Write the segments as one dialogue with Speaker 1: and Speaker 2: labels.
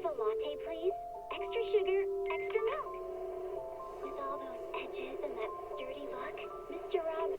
Speaker 1: matcha latte, please. Extra sugar, extra milk. With all those edges and that sturdy look, Mr. Rob...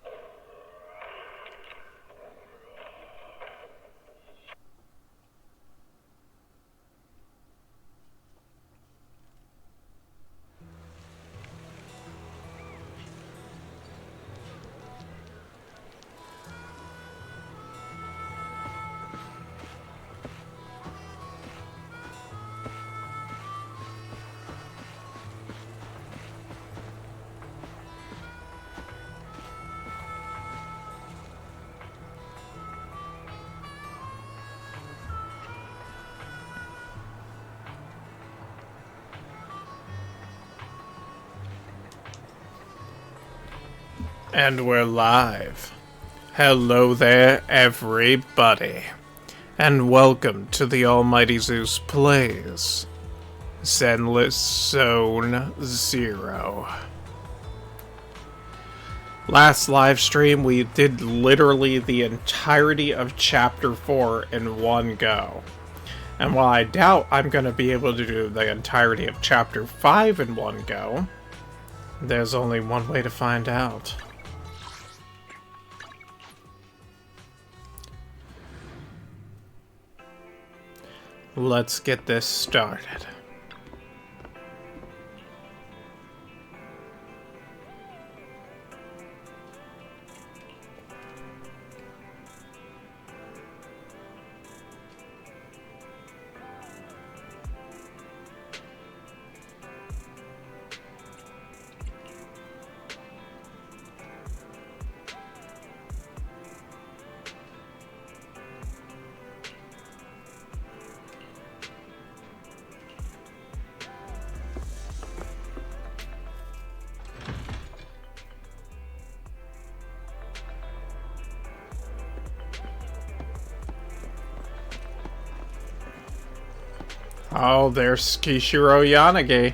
Speaker 2: And we're live. Hello there, everybody. And welcome to the Almighty Zeus Plays Zenless Zone 0. Last live stream, we did literally the entirety of Chapter 4 in one go. And while I doubt I'm going to be able to do the entirety of Chapter 5 in one go, there's only one way to find out. Let's get this started. Oh, there's Kishiro Yanagi.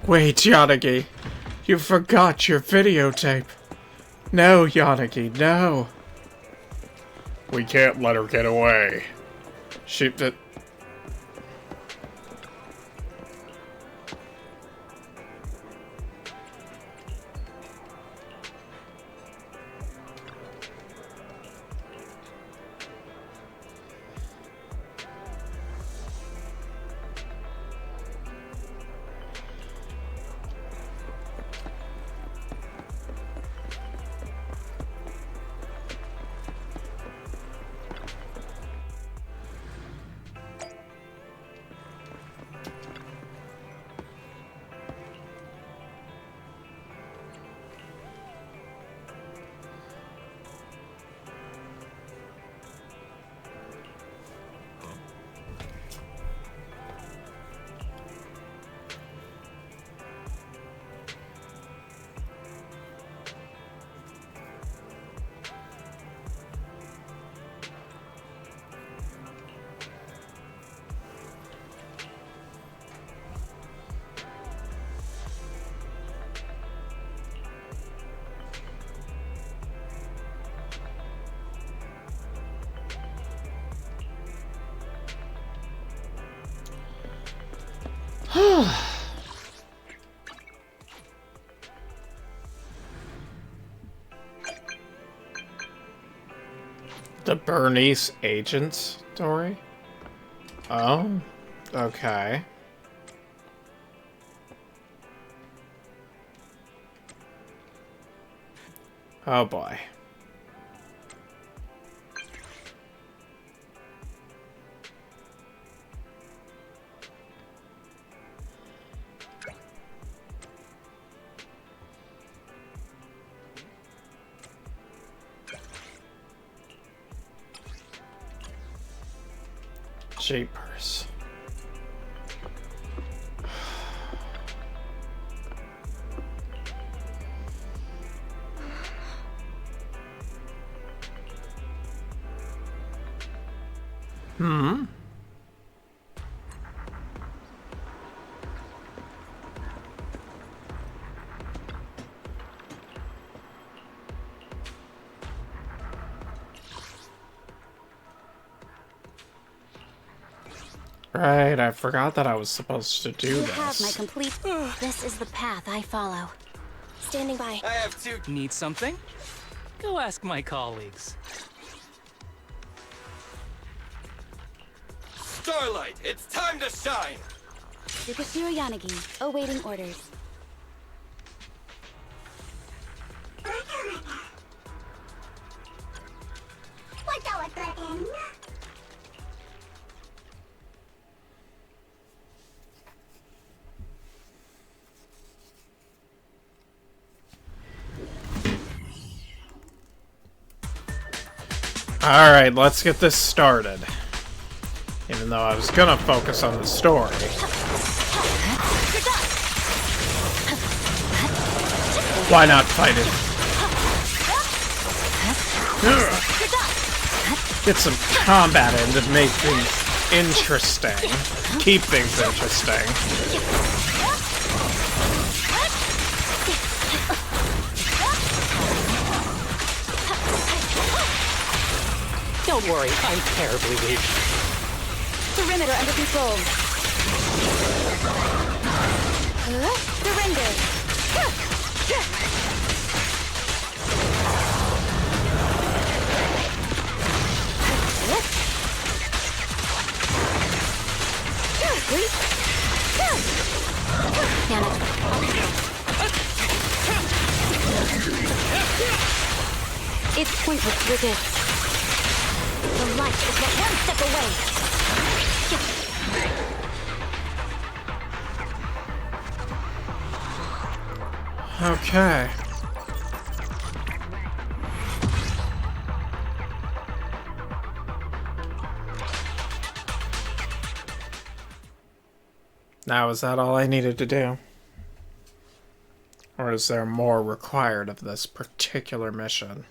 Speaker 2: Wait, Yanagi. You forgot your videotape. No, Yanagi, no. We can't let her get away. She did. The Bernice agent story? Oh, okay. Oh boy. Jeepers. Hmm? Right, I forgot that I was supposed to do
Speaker 3: You
Speaker 2: this.
Speaker 3: have my complete. This is the path I follow.
Speaker 1: Standing by.
Speaker 4: I have two.
Speaker 5: Need something? Go ask my colleagues.
Speaker 4: Starlight, it's time to shine!
Speaker 3: Yukashiro Yanagi, awaiting orders.
Speaker 2: Alright, let's get this started. Even though I was gonna focus on the story. Why not fight it? Get some combat in to make things interesting. Keep things interesting.
Speaker 5: Don't worry, I'm terribly weak.
Speaker 3: Perimeter under control. Surrender. It's pointless to resist. The light is but one step away.
Speaker 2: Okay. Now, is that all I needed to do? Or is there more required of this particular mission?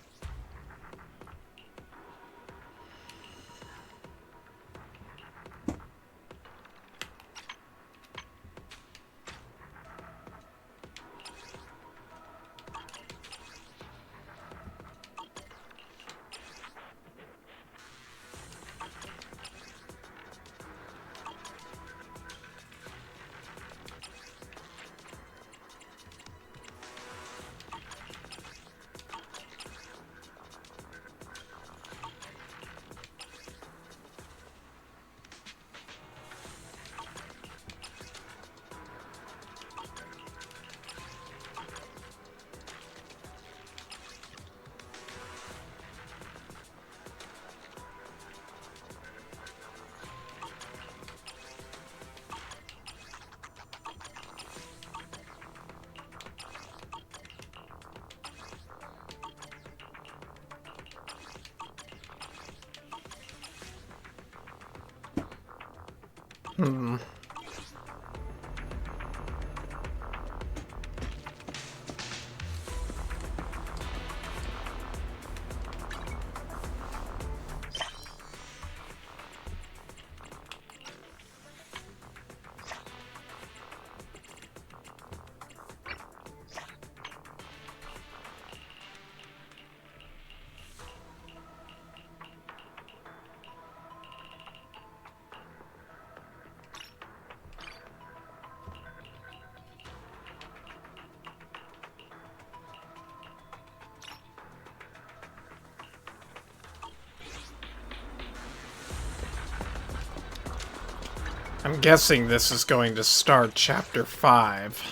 Speaker 2: I'm guessing this is going to start Chapter 5.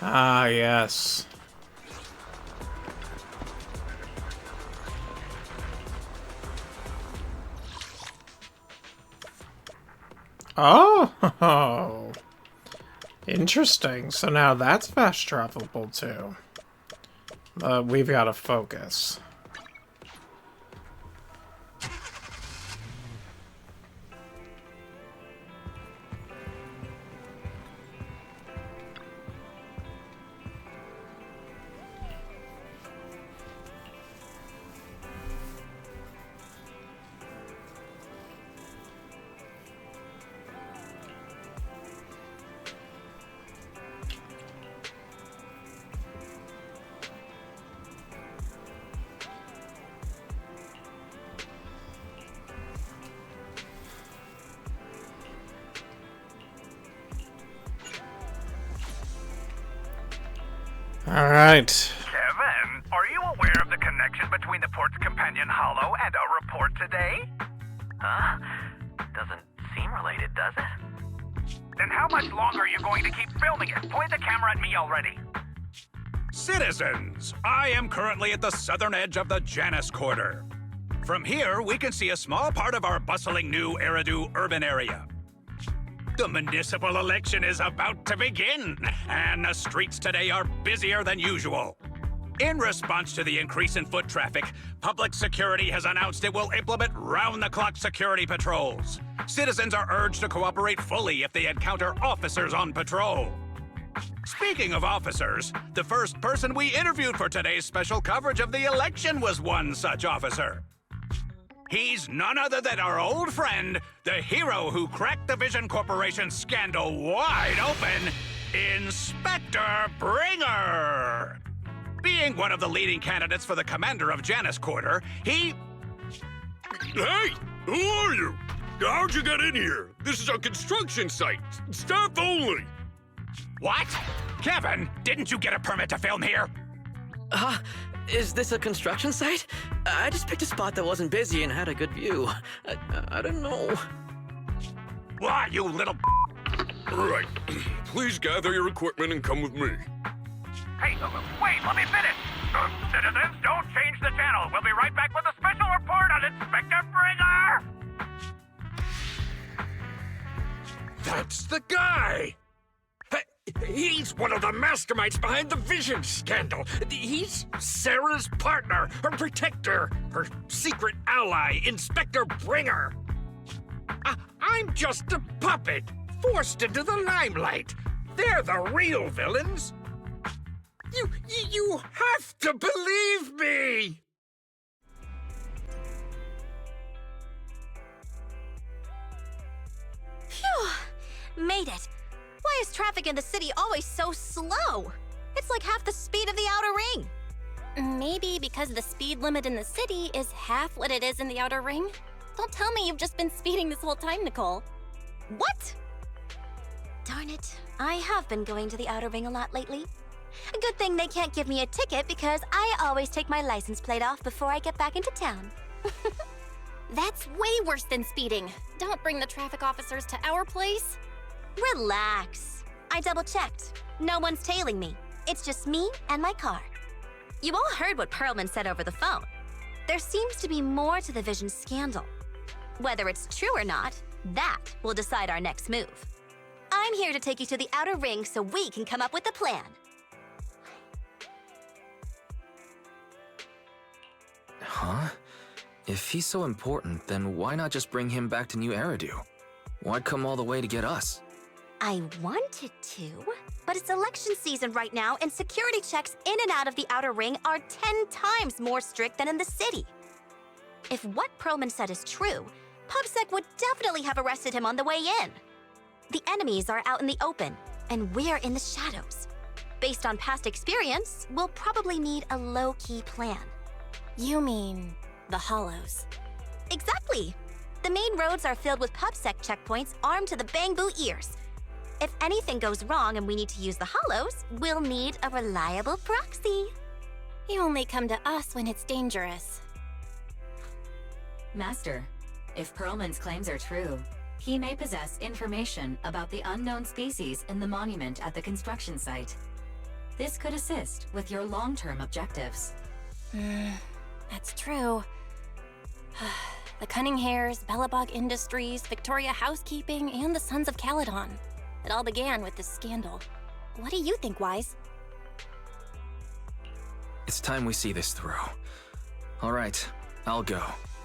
Speaker 2: Ah, yes. Oh! Interesting. So now that's fast travelable too. But we've got to focus. All right.
Speaker 6: Kevin, are you aware of the connection between the port's companion hollow and our report today? Huh? Doesn't seem related, does it? Then how much longer are you going to keep filming it? Point the camera at me already. Citizens, I am currently at the southern edge of the Janus Quarter. From here, we can see a small part of our bustling new Eridu urban area. The municipal election is about to begin, and the streets today are busier than usual. In response to the increase in foot traffic, public security has announced it will implement round-the-clock security patrols. Citizens are urged to cooperate fully if they encounter officers on patrol. Speaking of officers, the first person we interviewed for today's special coverage of the election was one such officer. He's none other than our old friend, the hero who cracked the Vision Corporation scandal wide open, Inspector Bringer! Being one of the leading candidates for the commander of Janus Quarter, he...
Speaker 7: Hey! Who are you? How'd you get in here? This is a construction site. Staff only.
Speaker 6: What? Kevin, didn't you get a permit to film here?
Speaker 5: Is this a construction site? I just picked a spot that wasn't busy and had a good view. I don't know.
Speaker 6: Why, you little...
Speaker 7: Right. Please gather your equipment and come with me.
Speaker 6: Hey, wait, let me finish. Citizens, don't change the channel. We'll be right back with a special report on Inspector Bringer!
Speaker 7: That's the guy! He's one of the masterminds behind the Vision scandal. He's Sarah's partner, her protector, her secret ally, Inspector Bringer. I'm just a puppet, forced into the limelight. They're the real villains. You have to believe me!
Speaker 3: Phew! Made it. Why is traffic in the city always so slow? It's like half the speed of the outer ring.
Speaker 1: Maybe because the speed limit in the city is half what it is in the outer ring? Don't tell me you've just been speeding this whole time, Nicole.
Speaker 3: What? Darn it. I have been going to the outer ring a lot lately. A good thing they can't give me a ticket because I always take my license plate off before I get back into town.
Speaker 1: That's way worse than speeding. Don't bring the traffic officers to our place.
Speaker 3: Relax. I double-checked. No one's tailing me. It's just me and my car. You all heard what Perlman said over the phone. There seems to be more to the Vision scandal. Whether it's true or not, that will decide our next move. I'm here to take you to the outer ring so we can come up with a plan.
Speaker 8: Huh? If he's so important, then why not just bring him back to New Eridu? Why come all the way to get us?
Speaker 3: I wanted to, but it's election season right now, and security checks in and out of the Outer Ring are 10 times more strict than in the city. If what Perlman said is true, PubSec would definitely have arrested him on the way in. The enemies are out in the open, and we're in the shadows. Based on past experience, we'll probably need a low-key plan.
Speaker 9: You mean the Hollows?
Speaker 3: Exactly! The main roads are filled with PubSec checkpoints armed to the bamboo ears. If anything goes wrong and we need to use the Hollows, we'll need a reliable proxy.
Speaker 9: You only come to us when it's dangerous.
Speaker 10: Master, if Perlman's claims are true, he may possess information about the unknown species in the monument at the construction site. This could assist with your long-term objectives.
Speaker 9: That's true. The Cunning Hares, Bellabog Industries, Victoria Housekeeping, and the Sons of Caledon. It all began with this scandal. What do you think, Wise?
Speaker 8: It's time we see this through. All right, I'll go,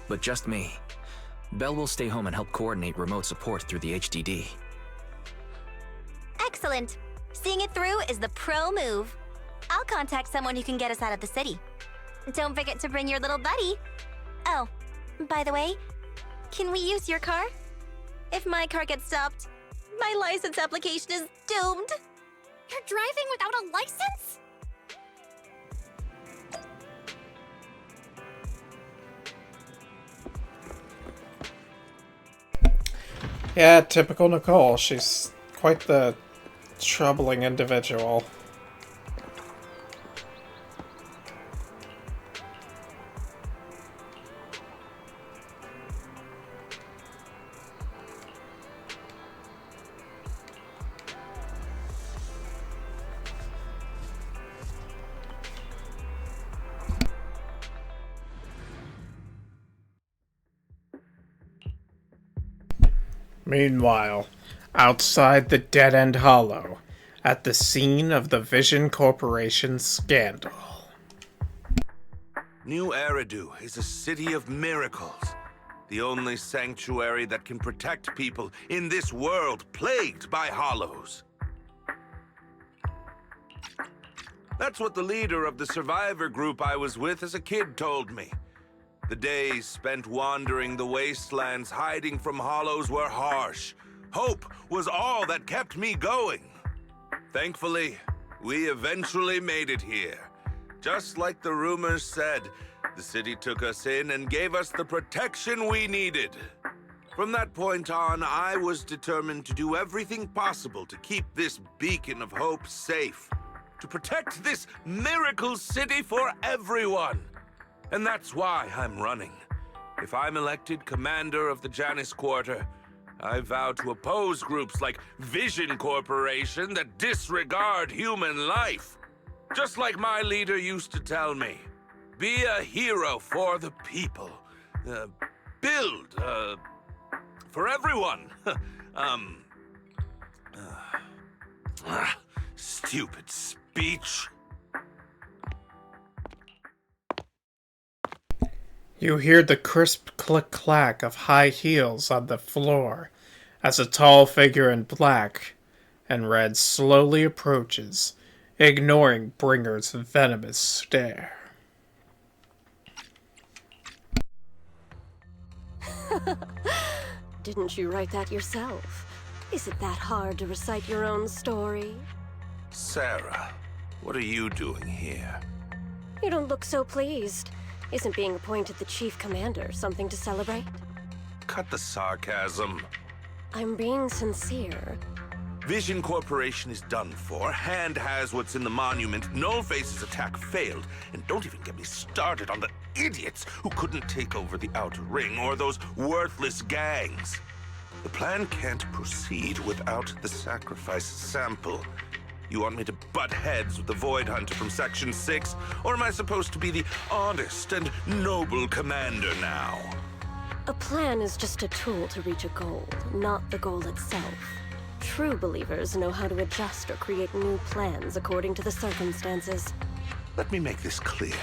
Speaker 8: but just me. Belle will stay home and help coordinate remote support through the HDD.
Speaker 3: Excellent. Seeing it through is the pro move. I'll contact someone who can get us out of the city. Don't forget to bring your little buddy. Oh, by the way, can we use your car? If my car gets stopped, my license application is doomed.
Speaker 9: You're driving without a license?
Speaker 2: Yeah, typical Nicole. She's quite the troubling individual. Meanwhile, outside the Dead End Hollow, at the scene of the Vision Corporation scandal.
Speaker 11: New Eridu is a city of miracles. The only sanctuary that can protect people in this world plagued by hollows. That's what the leader of the survivor group I was with as a kid told me. The days spent wandering the wastelands hiding from hollows were harsh. Hope was all that kept me going. Thankfully, we eventually made it here. Just like the rumors said, the city took us in and gave us the protection we needed. From that point on, I was determined to do everything possible to keep this beacon of hope safe. To protect this miracle city for everyone. And that's why I'm running. If I'm elected commander of the Janus Quarter, I vow to oppose groups like Vision Corporation that disregard human life. Just like my leader used to tell me. Be a hero for the people. Build, for everyone. Stupid speech.
Speaker 2: You hear the crisp click-clack of high heels on the floor as a tall figure in black and red slowly approaches, ignoring Bringer's venomous stare.
Speaker 12: Didn't you write that yourself? Is it that hard to recite your own story?
Speaker 11: Sarah, what are you doing here?
Speaker 12: You don't look so pleased. Isn't being appointed the chief commander something to celebrate?
Speaker 11: Cut the sarcasm.
Speaker 12: I'm being sincere.
Speaker 11: Vision Corporation is done for. Hand has what's in the monument. Nullface's attack failed. And don't even get me started on the idiots who couldn't take over the Outer Ring or those worthless gangs. The plan can't proceed without the sacrifice sample. You want me to butt heads with the Void Hunter from Section 6? Or am I supposed to be the honest and noble commander now?
Speaker 12: A plan is just a tool to reach a goal, not the goal itself. True believers know how to adjust or create new plans according to the circumstances.
Speaker 11: Let me make this clear.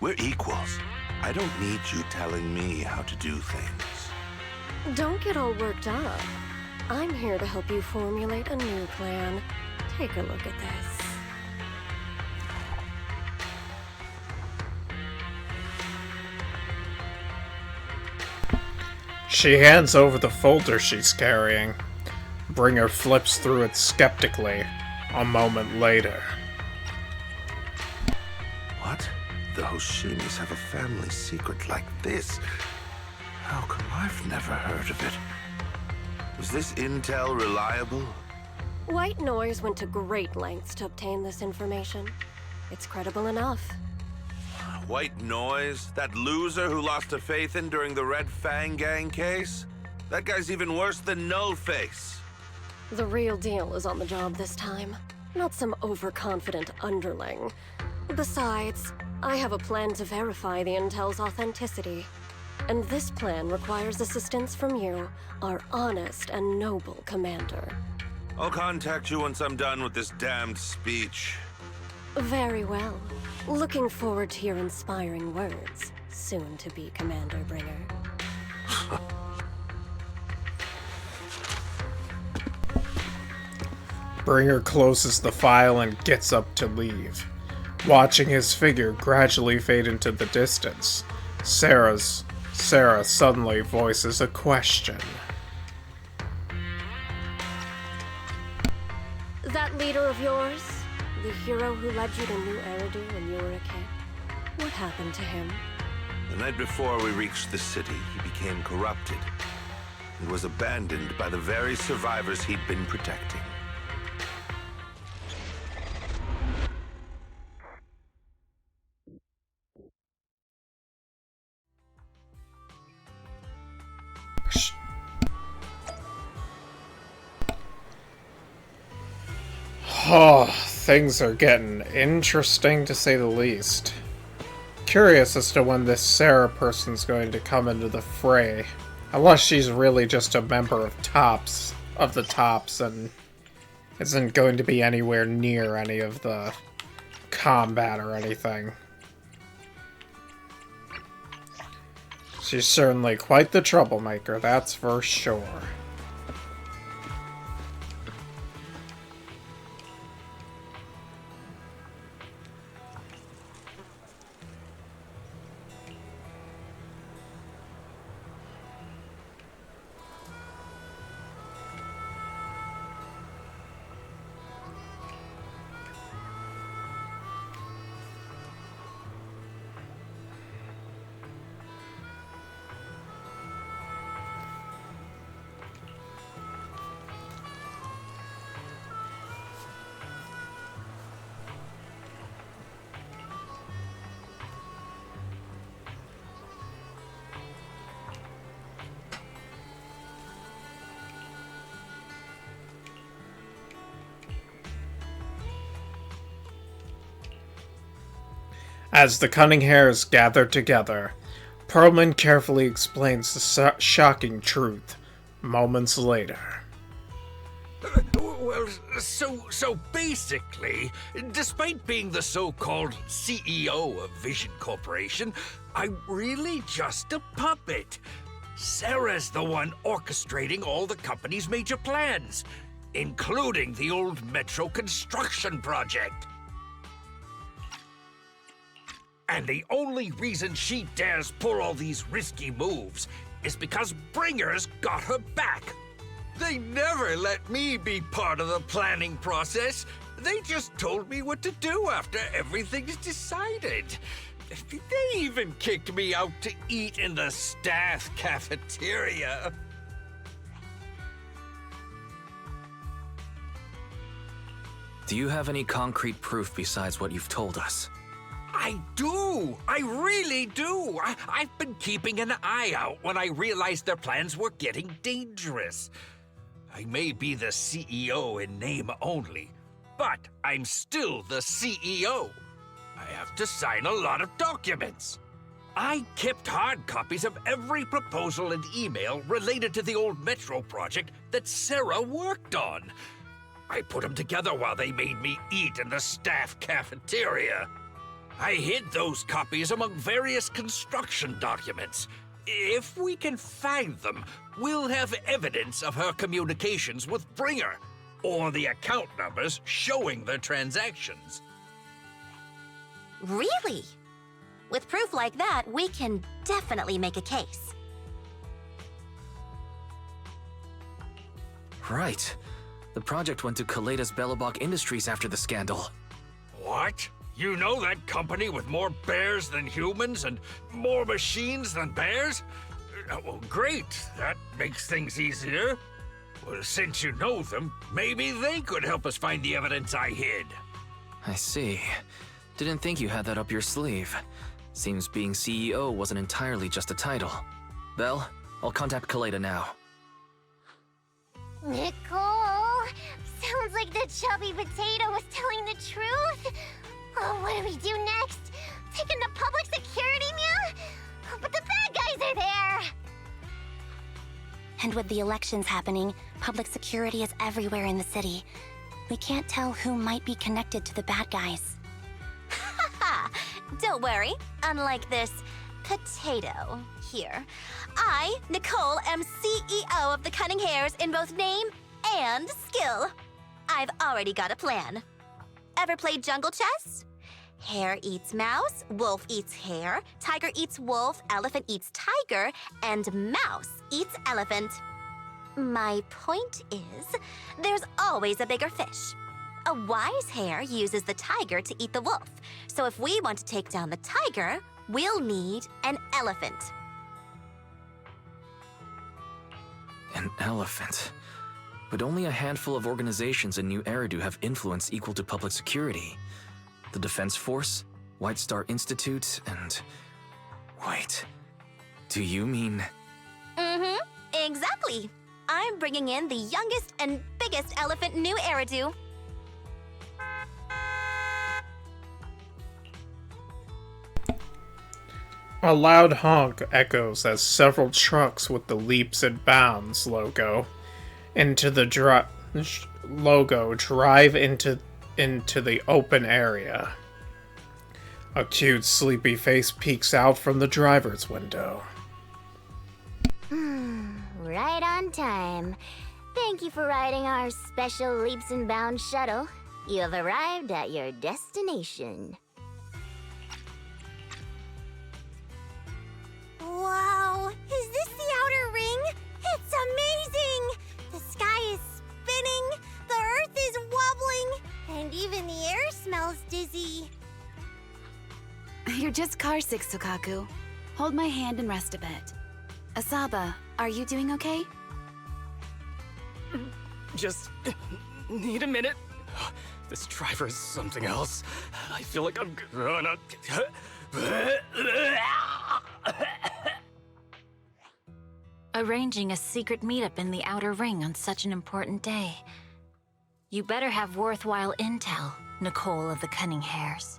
Speaker 11: We're equals. I don't need you telling me how to do things.
Speaker 12: Don't get all worked up. I'm here to help you formulate a new plan. Take a look at this.
Speaker 2: She hands over the folder she's carrying. Bringer flips through it skeptically. A moment later.
Speaker 11: What? The Hoshimis have a family secret like this? How come I've never heard of it? Was this intel reliable?
Speaker 12: White Noise went to great lengths to obtain this information. It's credible enough.
Speaker 11: White Noise? That loser who lost a faith in during the Red Fang Gang case? That guy's even worse than Nullface.
Speaker 12: The real deal is on the job this time, not some overconfident underling. Besides, I have a plan to verify the intel's authenticity. And this plan requires assistance from you, our honest and noble commander.
Speaker 11: I'll contact you once I'm done with this damned speech.
Speaker 12: Very well. Looking forward to your inspiring words, soon to be Commander Bringer.
Speaker 2: Bringer closes the file and gets up to leave. Watching his figure gradually fade into the distance, Sarah suddenly voices a question.
Speaker 12: That leader of yours, the hero who led you to New Eridu when you were a kid, what happened to him?
Speaker 11: The night before we reached the city, he became corrupted and was abandoned by the very survivors he'd been protecting.
Speaker 2: Oh, things are getting interesting to say the least. Curious as to when this Sarah person's going to come into the fray. Unless she's really just a member of the Tops and isn't going to be anywhere near any of the combat or anything. She's certainly quite the troublemaker, that's for sure. As the cunning hairs gather together, Perlman carefully explains the shocking truth moments later.
Speaker 7: Well, so basically, despite being the so-called CEO of Vision Corporation, I'm really just a puppet. Sarah's the one orchestrating all the company's major plans, including the old metro construction project. And the only reason she dares pull all these risky moves is because Bringer's got her back. They never let me be part of the planning process. They just told me what to do after everything's decided. They even kicked me out to eat in the staff cafeteria.
Speaker 8: Do you have any concrete proof besides what you've told us?
Speaker 7: I do! I really do! I've been keeping an eye out when I realized their plans were getting dangerous. I may be the CEO in name only, but I'm still the CEO. I have to sign a lot of documents. I kept hard copies of every proposal and email related to the old Metro project that Sarah worked on. I put them together while they made me eat in the staff cafeteria. I hid those copies among various construction documents. If we can find them, we'll have evidence of her communications with Bringer, or the account numbers showing the transactions.
Speaker 3: Really? With proof like that, we can definitely make a case.
Speaker 8: Right. The project went to Kaleda's Belobog Industries after the scandal.
Speaker 7: What? You know that company with more bears than humans and more machines than bears? Well, great. That makes things easier. Well, since you know them, maybe they could help us find the evidence I hid.
Speaker 8: I see. Didn't think you had that up your sleeve. Seems being CEO wasn't entirely just a title. Belle, I'll contact Kaleda now.
Speaker 1: Nicole! Sounds like the chubby potato was telling the truth. Oh, what do we do next? Take him to public security, Mia? But the bad guys are there!
Speaker 9: And with the elections happening, public security is everywhere in the city. We can't tell who might be connected to the bad guys.
Speaker 3: Haha! Don't worry. Unlike this potato here, I, Nicole, am CEO of the Cunning Hares in both name and skill. I've already got a plan. Ever played jungle chess? Hare eats mouse, wolf eats hare, tiger eats wolf, elephant eats tiger, and mouse eats elephant. My point is, there's always a bigger fish. A wise hare uses the tiger to eat the wolf. So if we want to take down the tiger, we'll need an elephant.
Speaker 8: An elephant. But only a handful of organizations in New Eridu have influence equal to public security. The Defense Force, White Star Institute, and... Wait. Do you mean...
Speaker 3: Mm-hmm. Exactly. I'm bringing in the youngest and biggest elephant in New Eridu.
Speaker 2: A loud honk echoes as several trucks with the Leaps and Bounds logo drive into the open area. A cute sleepy face peeks out from the driver's window.
Speaker 1: Right on time. Thank you for riding our special Leaps and Bounds shuttle. You have arrived at your destination. Wow! Is this the outer ring? It's amazing! The sky is spinning, the earth is wobbling, and even the air smells dizzy.
Speaker 13: You're just carsick, Sokaku. Hold my hand and rest a bit. Asaba, are you doing okay?
Speaker 5: Just need a minute. This driver is something else. I feel like I'm gonna...
Speaker 14: Arranging a secret meetup in the Outer Ring on such an important day. You better have worthwhile intel, Nicole of the Cunning Hares.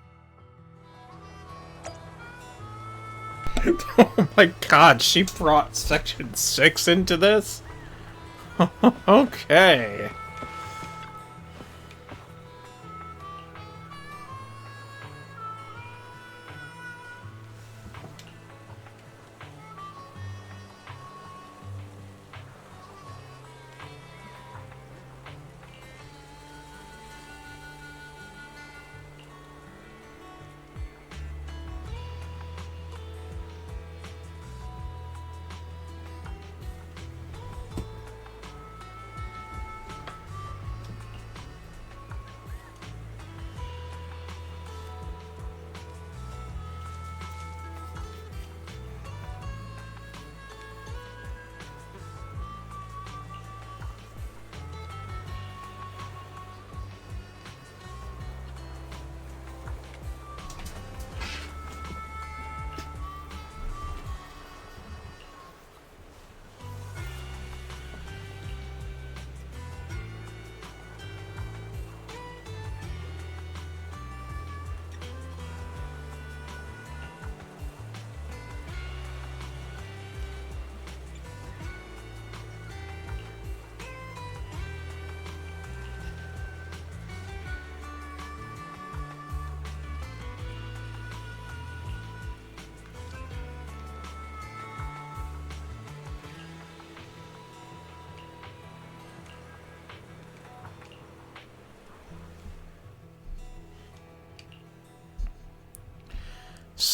Speaker 2: Oh my god, she brought Section 6 into this? Okay.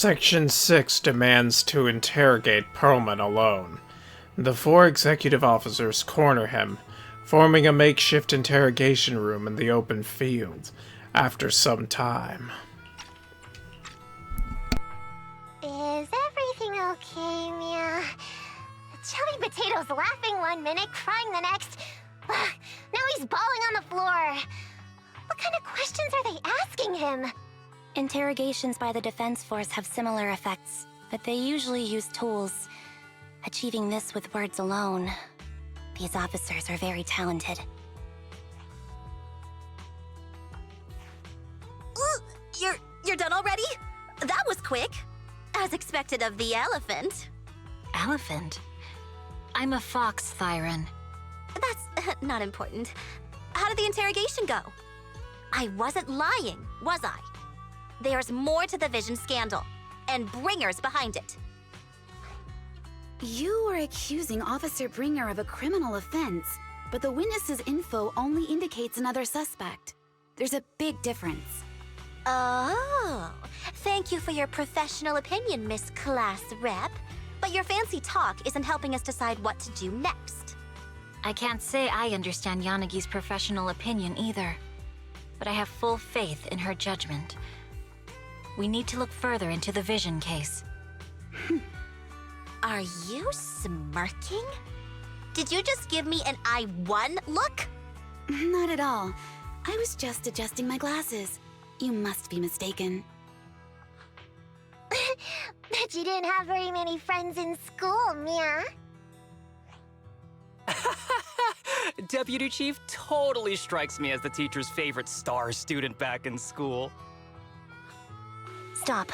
Speaker 2: Section 6 demands to interrogate Perlman alone. The 4 executive officers corner him, forming a makeshift interrogation room in the open field. After some time.
Speaker 1: Is everything okay, Mia? Chubby Potato's laughing one minute, crying the next. Now he's bawling on the floor. What kind of questions are they asking him?
Speaker 9: Interrogations by the Defense Force have similar effects, but they usually use tools. Achieving this with words alone. These officers are very talented.
Speaker 3: You're done already? That was quick. As expected of the elephant.
Speaker 14: Elephant? I'm a fox, Thyron.
Speaker 3: That's not important. How did the interrogation go? I wasn't lying, was I? There's more to the Vision scandal, and Bringer's behind it.
Speaker 13: You were accusing Officer Bringer of a criminal offense, but the witness's info only indicates another suspect. There's a big difference.
Speaker 3: Oh, thank you for your professional opinion, Miss Class Rep. But your fancy talk isn't helping us decide what to do next.
Speaker 14: I can't say I understand Yanagi's professional opinion either, but I have full faith in her judgment. We need to look further into the Vision case.
Speaker 3: Are you smirking? Did you just give me an I won look?
Speaker 13: Not at all. I was just adjusting my glasses. You must be mistaken.
Speaker 1: Bet you didn't have very many friends in school, Mia.
Speaker 15: Deputy Chief totally strikes me as the teacher's favorite star student back in school.
Speaker 9: Stop.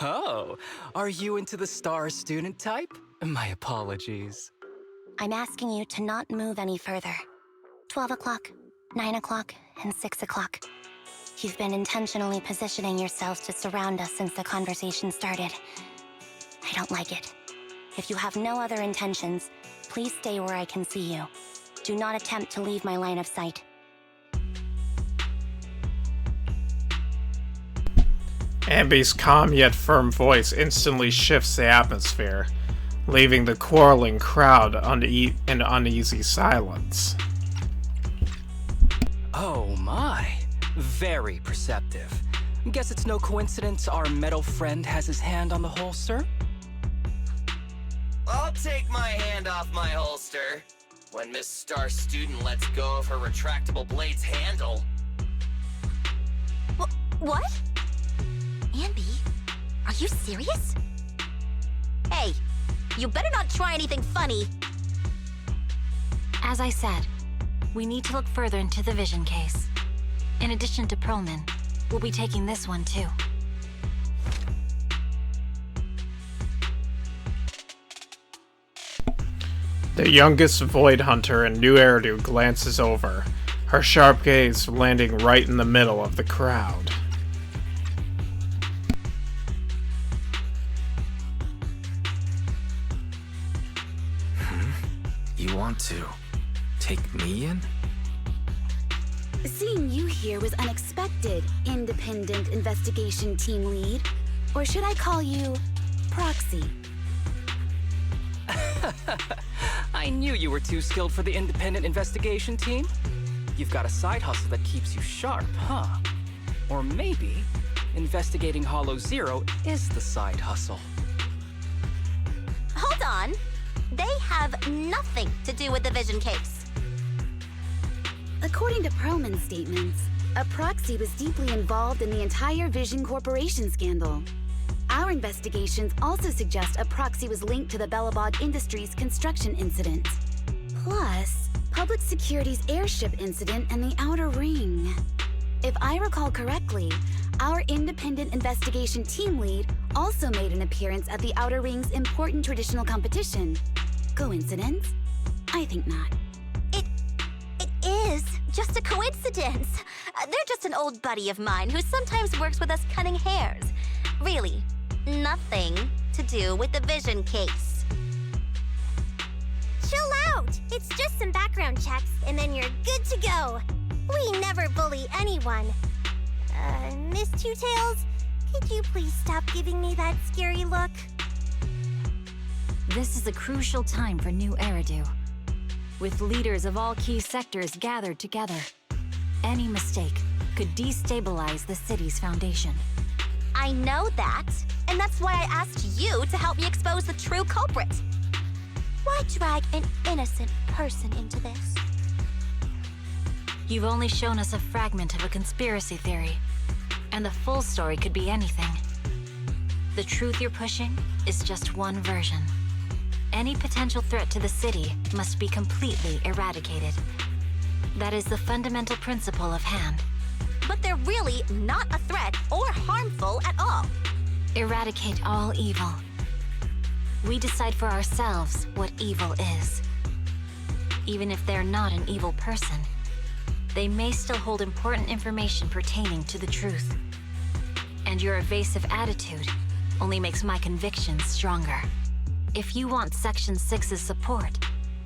Speaker 15: Oh, are you into the star student type? My apologies.
Speaker 9: I'm asking you to not move any further. 12 o'clock, 9 o'clock, and 6 o'clock. You've been intentionally positioning yourselves to surround us since the conversation started. I don't like it. If you have no other intentions, please stay where I can see you. Do not attempt to leave my line of sight.
Speaker 2: Ambi's calm yet firm voice instantly shifts the atmosphere, leaving the quarreling crowd in uneasy silence.
Speaker 15: Oh my, very perceptive. Guess it's no coincidence our metal friend has his hand on the holster?
Speaker 16: I'll take my hand off my holster when Miss Star Student lets go of her retractable blade's handle.
Speaker 3: What? Ambi, are you serious? Hey, you better not try anything funny.
Speaker 14: As I said, we need to look further into the Vision case. In addition to Perlman, we'll be taking this one too.
Speaker 2: The youngest Void Hunter in New Eridu glances over, her sharp gaze landing right in the middle of the crowd.
Speaker 8: You want to take me in?
Speaker 13: Seeing you here was unexpected, Independent Investigation Team Lead. Or should I call you Proxy?
Speaker 15: I knew you were too skilled for the independent investigation team. You've got a side hustle that keeps you sharp, huh? Or maybe investigating Hollow Zero is the side hustle.
Speaker 3: Hold on. They have nothing to do with the Vision case.
Speaker 13: According to Perlman's statements, a proxy was deeply involved in the entire Vision Corporation scandal. Our investigations also suggest a proxy was linked to the Belobog Industries construction incident. Plus, Public Security's airship incident and the Outer Ring. If I recall correctly, our independent investigation team lead also made an appearance at the Outer Ring's important traditional competition. Coincidence? I think not.
Speaker 3: It is just a coincidence. They're just an old buddy of mine who sometimes works with us cutting hairs. Really, nothing to do with the Vision case.
Speaker 1: Chill out! It's just some background checks, and then you're good to go. We never bully anyone. Miss Two Tails,
Speaker 3: Could you please stop giving me that scary look?
Speaker 14: This is a crucial time for New Eridu. With leaders of all key sectors gathered together, any mistake could destabilize the city's foundation.
Speaker 3: I know that, and that's why I asked you to help me expose the true culprit. Why drag an innocent person into this?
Speaker 14: You've only shown us a fragment of a conspiracy theory, and the full story could be anything. The truth you're pushing is just one version. Any potential threat to the city must be completely eradicated. That is the fundamental principle of Han.
Speaker 3: But they're really not a threat or harmful at all.
Speaker 14: Eradicate all evil. We decide for ourselves what evil is. Even if they're not an evil person, they may still hold important information pertaining to the truth. And your evasive attitude only makes my convictions stronger. If you want Section 6's support,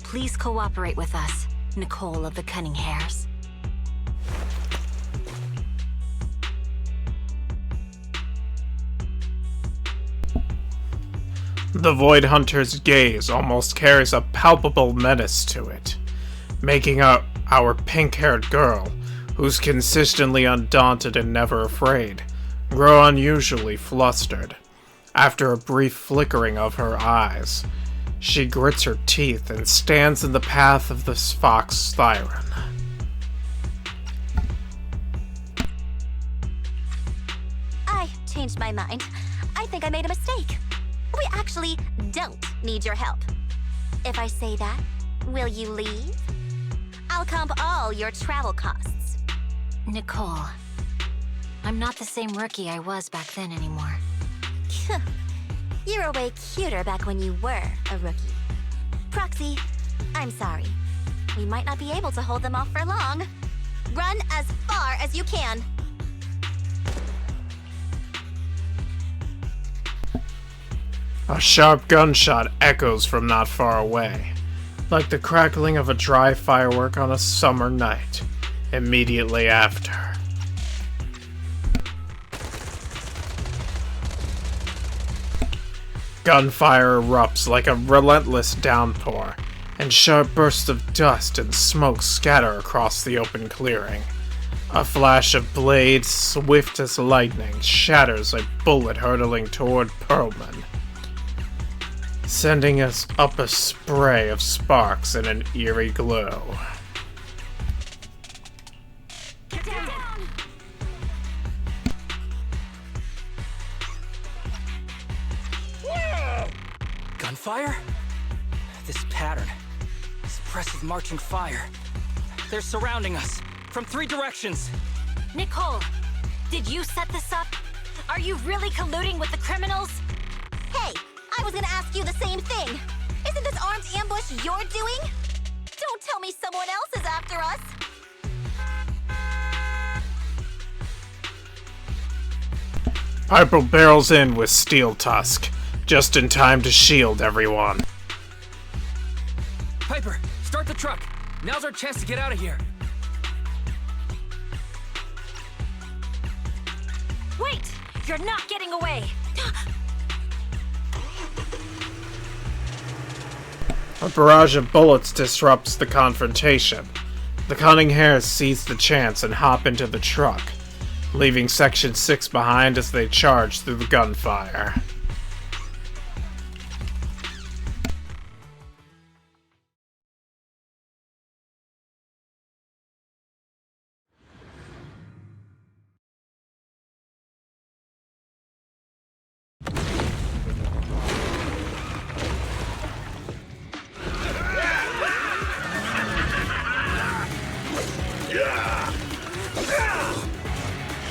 Speaker 14: please cooperate with us, Nicole of the Cunning Hairs.
Speaker 2: The Void Hunter's gaze almost carries a palpable menace to it, making our pink-haired girl, who's consistently undaunted and never afraid, grow unusually flustered. After a brief flickering of her eyes, she grits her teeth and stands in the path of the fox siren.
Speaker 3: I changed my mind. I think I made a mistake. We actually don't need your help. If I say that, will you leave? I'll comp all your travel costs.
Speaker 14: Nicole, I'm not the same rookie I was back then anymore.
Speaker 3: You were way cuter back when you were a rookie. Proxy, I'm sorry. We might not be able to hold them off for long. Run as far as you can.
Speaker 2: A sharp gunshot echoes from not far away, like the crackling of a dry firework on a summer night, immediately after. Gunfire erupts like a relentless downpour, and sharp bursts of dust and smoke scatter across the open clearing. A flash of blades, swift as lightning, shatters a bullet hurtling toward Perlman, sending us up a spray of sparks and an eerie glow.
Speaker 3: Get down!
Speaker 15: Gunfire? This pattern. Suppressive marching fire. They're surrounding us from 3 directions.
Speaker 14: Nicole, did you set this up? Are you really colluding with the criminals?
Speaker 3: Hey, I was gonna ask you the same thing. Isn't this armed ambush you're doing? Don't tell me someone else is after us.
Speaker 2: Piper barrels in with Steel Tusk, just in time to shield everyone.
Speaker 15: Piper, start the truck. Now's our chance to get out of here.
Speaker 14: Wait! You're not getting away!
Speaker 2: A barrage of bullets disrupts the confrontation. The Cunning Hairs seize the chance and hop into the truck, leaving Section 6 behind as they charge through the gunfire.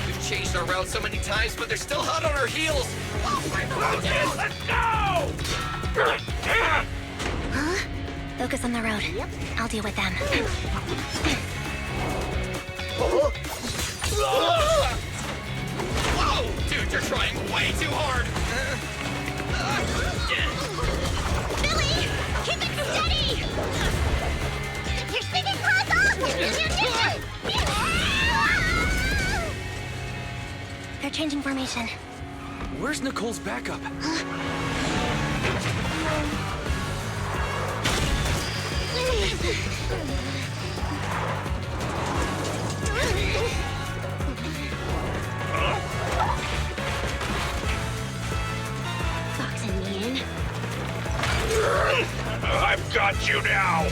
Speaker 16: We've changed our route so many times, but they're still hot on our heels.
Speaker 7: Let's go!
Speaker 9: Huh? Focus on the road. Yep. I'll deal with them.
Speaker 16: Whoa! Dude, you're trying way too hard!
Speaker 1: Billy! Keep it steady! You're spinning claws off!
Speaker 9: They're changing formation.
Speaker 8: Where's Nicole's backup?
Speaker 1: Boxing me in.
Speaker 6: I've got you now!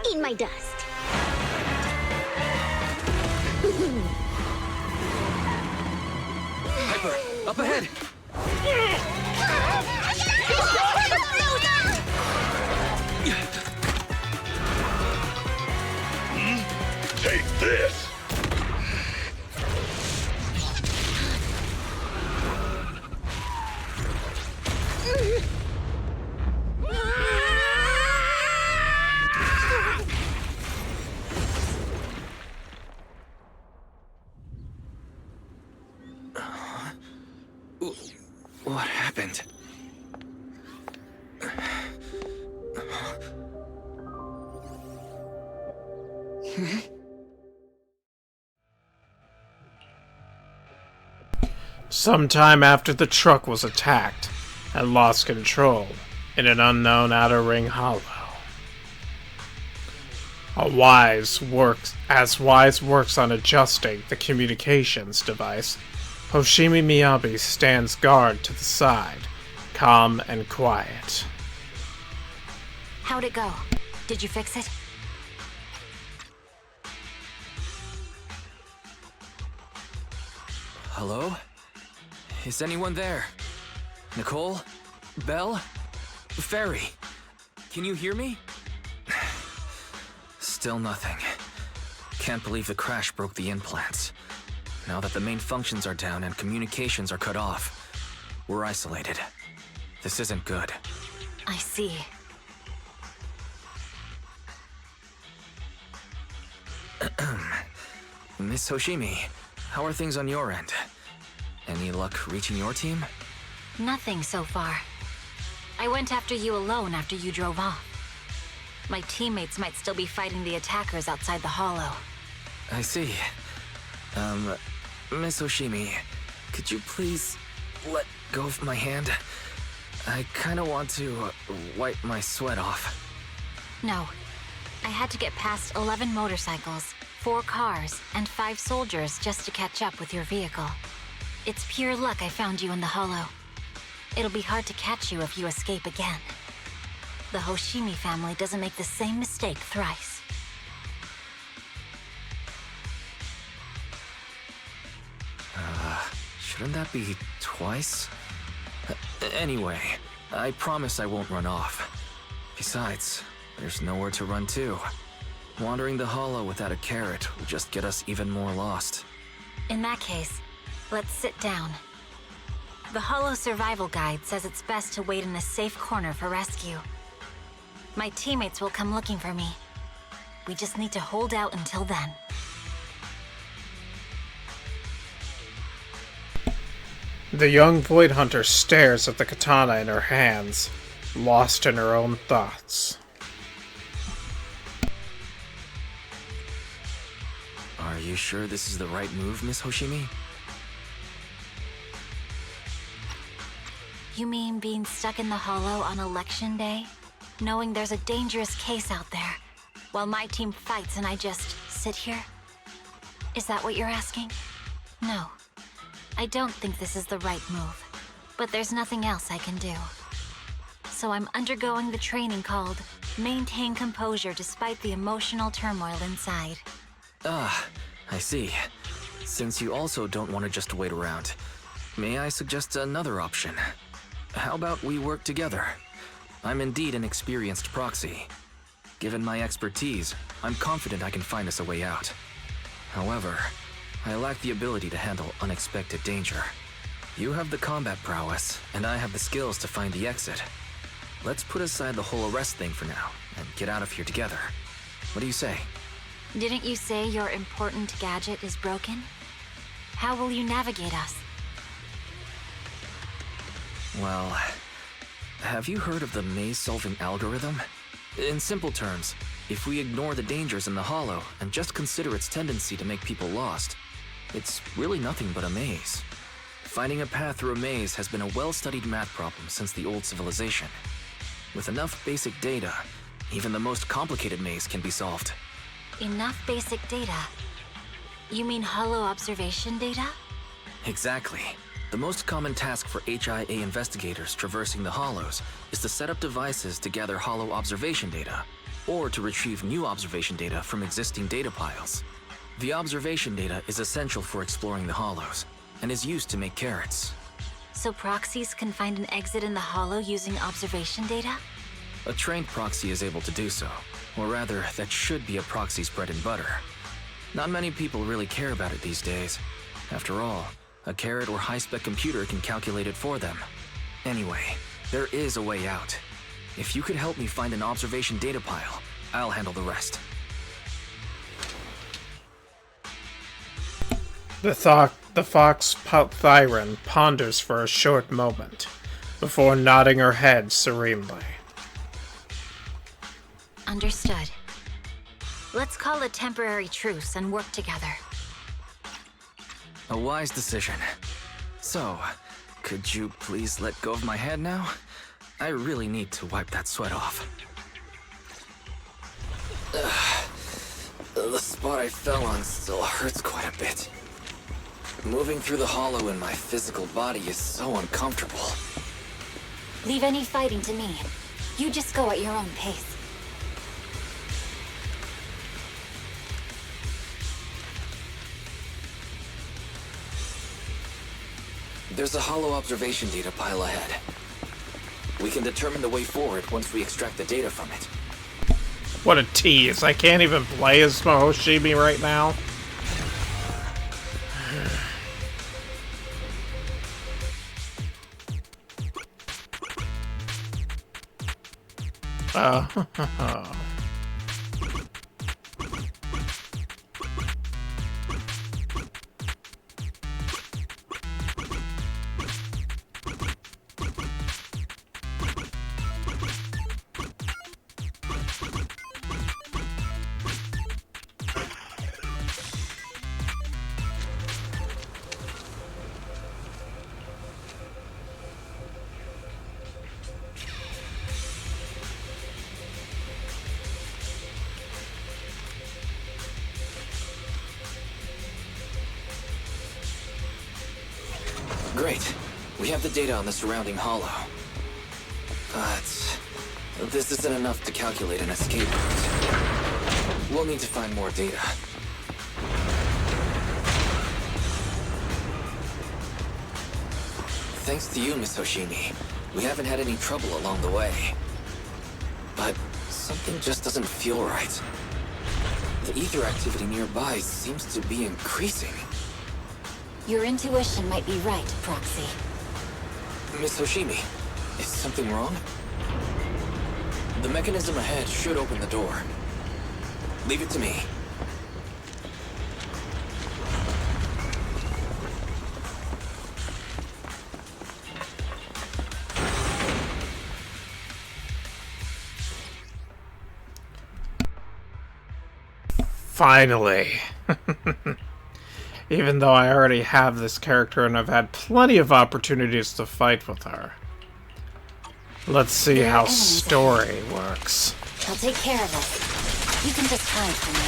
Speaker 1: Eat my dust.
Speaker 8: Hyper, up ahead!
Speaker 6: Take this!
Speaker 8: What happened?
Speaker 2: Sometime after the truck was attacked and lost control in an unknown outer ring hollow. Wise works on adjusting the communications device, Hoshimi Miyabi stands guard to the side, calm and quiet.
Speaker 14: How'd it go? Did you fix it?
Speaker 8: Hello? Is anyone there? Nicole? Belle? Fairy? Can you hear me? Still nothing. Can't believe the crash broke the implants. Now that the main functions are down and communications are cut off, we're isolated. This isn't good.
Speaker 14: I see.
Speaker 8: Miss Hoshimi, how are things on your end? Any luck reaching your team?
Speaker 14: Nothing so far. I went after you alone after you drove off. My teammates might still be fighting the attackers outside the hollow.
Speaker 8: I see. Miss Hoshimi, could you please let go of my hand? I kinda want to wipe my sweat off.
Speaker 14: No. I had to get past 11 motorcycles, 4 cars, and 5 soldiers just to catch up with your vehicle. It's pure luck I found you in the hollow. It'll be hard to catch you if you escape again. The Hoshimi family doesn't make the same mistake thrice.
Speaker 8: Shouldn't that be twice? Anyway, I promise I won't run off. Besides, there's nowhere to run to. Wandering the hollow without a carrot will just get us even more lost.
Speaker 14: In that case, let's sit down. The Hollow Survival Guide says it's best to wait in a safe corner for rescue. My teammates will come looking for me. We just need to hold out until then.
Speaker 2: The young Void Hunter stares at the katana in her hands, lost in her own thoughts.
Speaker 8: Are you sure this is the right move, Miss Hoshimi?
Speaker 14: You mean being stuck in the hollow on election day? Knowing there's a dangerous case out there, while my team fights and I just sit here? Is that what you're asking? No. I don't think this is the right move, but there's nothing else I can do. So I'm undergoing the training called Maintain Composure Despite the Emotional Turmoil Inside.
Speaker 8: Ah, I see. Since you also don't want to just wait around, may I suggest another option? How about we work together? I'm indeed an experienced proxy. Given my expertise, I'm confident I can find us a way out. However, I lack the ability to handle unexpected danger. You have the combat prowess, and I have the skills to find the exit. Let's put aside the whole arrest thing for now, and get out of here together. What do you say?
Speaker 14: Didn't you say your important gadget is broken? How will you navigate us?
Speaker 8: Well, have you heard of the maze-solving algorithm? In simple terms, if we ignore the dangers in the Hollow and just consider its tendency to make people lost, it's really nothing but a maze. Finding a path through a maze has been a well-studied math problem since the old civilization. With enough basic data, even the most complicated maze can be solved.
Speaker 14: Enough basic data? You mean hollow observation data?
Speaker 8: Exactly. The most common task for HIA investigators traversing the Hollows is to set up devices to gather hollow observation data, or to retrieve new observation data from existing data piles. The observation data is essential for exploring the Hollows, and is used to make carrots.
Speaker 14: So proxies can find an exit in the Hollow using observation data?
Speaker 8: A trained proxy is able to do so, or rather, that should be a proxy's bread and butter. Not many people really care about it these days. After all, a carrot or high-spec computer can calculate it for them. Anyway, there is a way out. If you could help me find an observation data pile, I'll handle the rest.
Speaker 2: The fox Thyron ponders for a short moment, before nodding her head serenely.
Speaker 14: Understood. Let's call a temporary truce and work together.
Speaker 8: A wise decision. So, could you please let go of my head now? I really need to wipe that sweat off. The spot I fell on still hurts quite a bit. Moving through the Hollow in my physical body is so uncomfortable.
Speaker 14: Leave any fighting to me. You just go at your own pace.
Speaker 8: There's a hollow observation data pile ahead. We can determine the way forward once we extract the data from it.
Speaker 2: What a tease. I can't even play as Mahoshimi right now.
Speaker 8: Great. We have the data on the surrounding Hollow. But this isn't enough to calculate an escape route. We'll need to find more data. Thanks to you, Miss Hoshimi, we haven't had any trouble along the way. But something just doesn't feel right. The ether activity nearby seems to be increasing.
Speaker 14: Your intuition might be right, Proxy.
Speaker 8: Miss Hoshimi, is something wrong? The mechanism ahead should open the door. Leave it to me.
Speaker 2: Finally. Even though I already have this character and I've had plenty of opportunities to fight with her. Let's see how story works.
Speaker 14: I'll take care of it. You can just hide from me.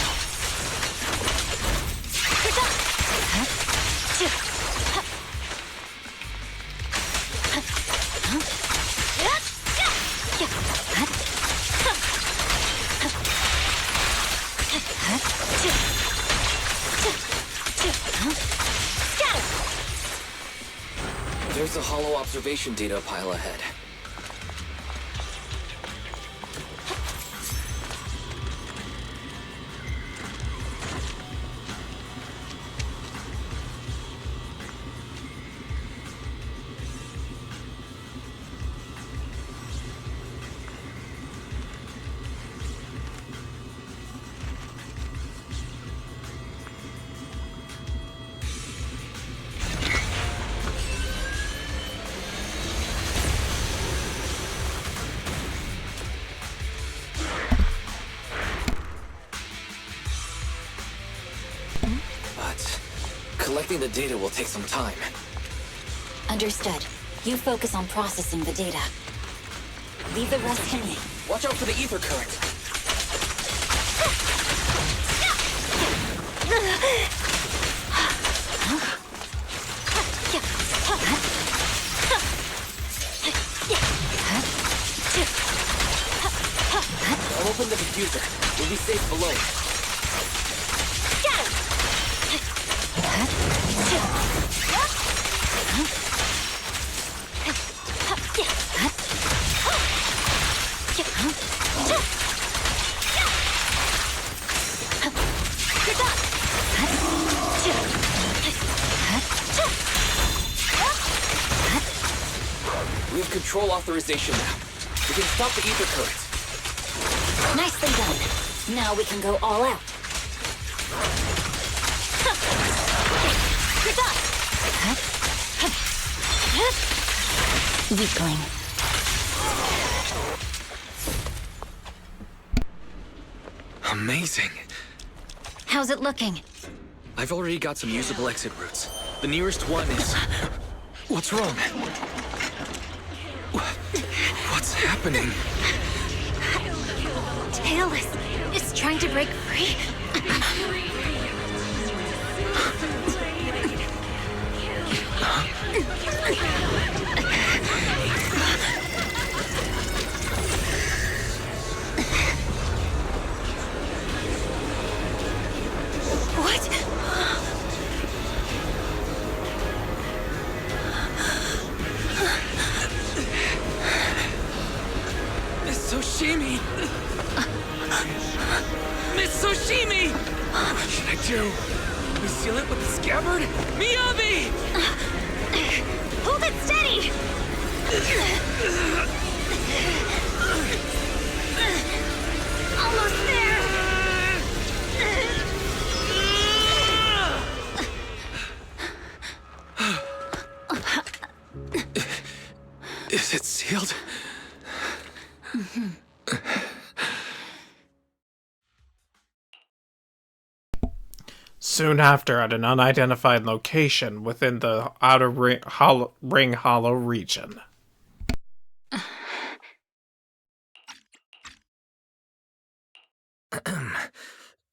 Speaker 8: There's a hollow observation data pile ahead. Collecting the data will take some time.
Speaker 14: Understood. You focus on processing the data. Leave the rest to me.
Speaker 8: Watch out for the ether current. I'll open the diffuser. We'll be safe below.
Speaker 14: Get him!
Speaker 8: We have control authorization now. We can stop the ether current.
Speaker 14: Nicely done. Now we can go all out. You're done. Weakling.
Speaker 8: Amazing.
Speaker 14: How's it looking?
Speaker 8: I've already got some usable exit routes. The nearest one is... What's wrong? What's happening?
Speaker 14: Tailless is trying to break free. What?
Speaker 8: Miss Soshimi! Miss Soshimi! What should I do? We seal it with the scabbard? Miyabi!
Speaker 14: Hold it steady! Almost there!
Speaker 8: Is it sealed?
Speaker 2: Soon after, at an unidentified location within the Outer Ring Hollow region.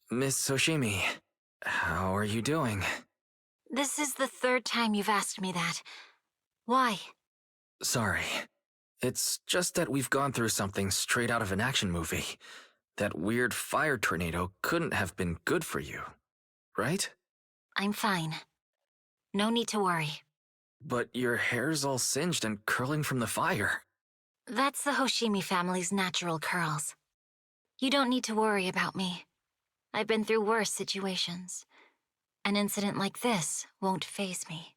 Speaker 8: Miss Soshimi, how are you doing?
Speaker 14: This is the third time you've asked me that. Why?
Speaker 8: Sorry. It's just that we've gone through something straight out of an action movie. That weird fire tornado couldn't have been good for you, right?
Speaker 14: I'm fine. No need to worry.
Speaker 8: But your hair's all singed and curling from the fire.
Speaker 14: That's the Hoshimi family's natural curls. You don't need to worry about me. I've been through worse situations. An incident like this won't faze me.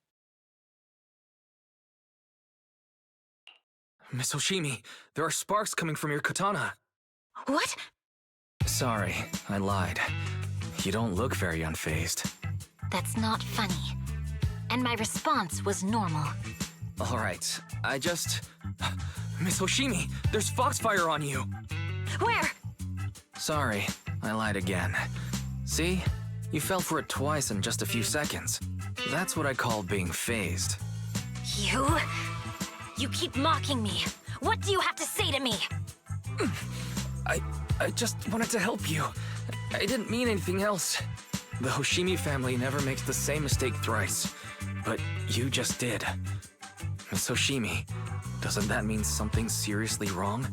Speaker 8: Miss Hoshimi, there are sparks coming from your katana.
Speaker 14: What?
Speaker 8: Sorry, I lied. You don't look very unfazed.
Speaker 14: That's not funny. And my response was normal.
Speaker 8: Alright, Miss Hoshimi, there's foxfire on you!
Speaker 14: Where?
Speaker 8: Sorry, I lied again. See? You fell for it twice in just a few seconds. That's what I call being phased.
Speaker 14: You keep mocking me. What do you have to say to me?
Speaker 8: I just wanted to help you. I didn't mean anything else. The Hoshimi family never makes the same mistake thrice. But you just did. Miss Hoshimi, doesn't that mean something seriously wrong?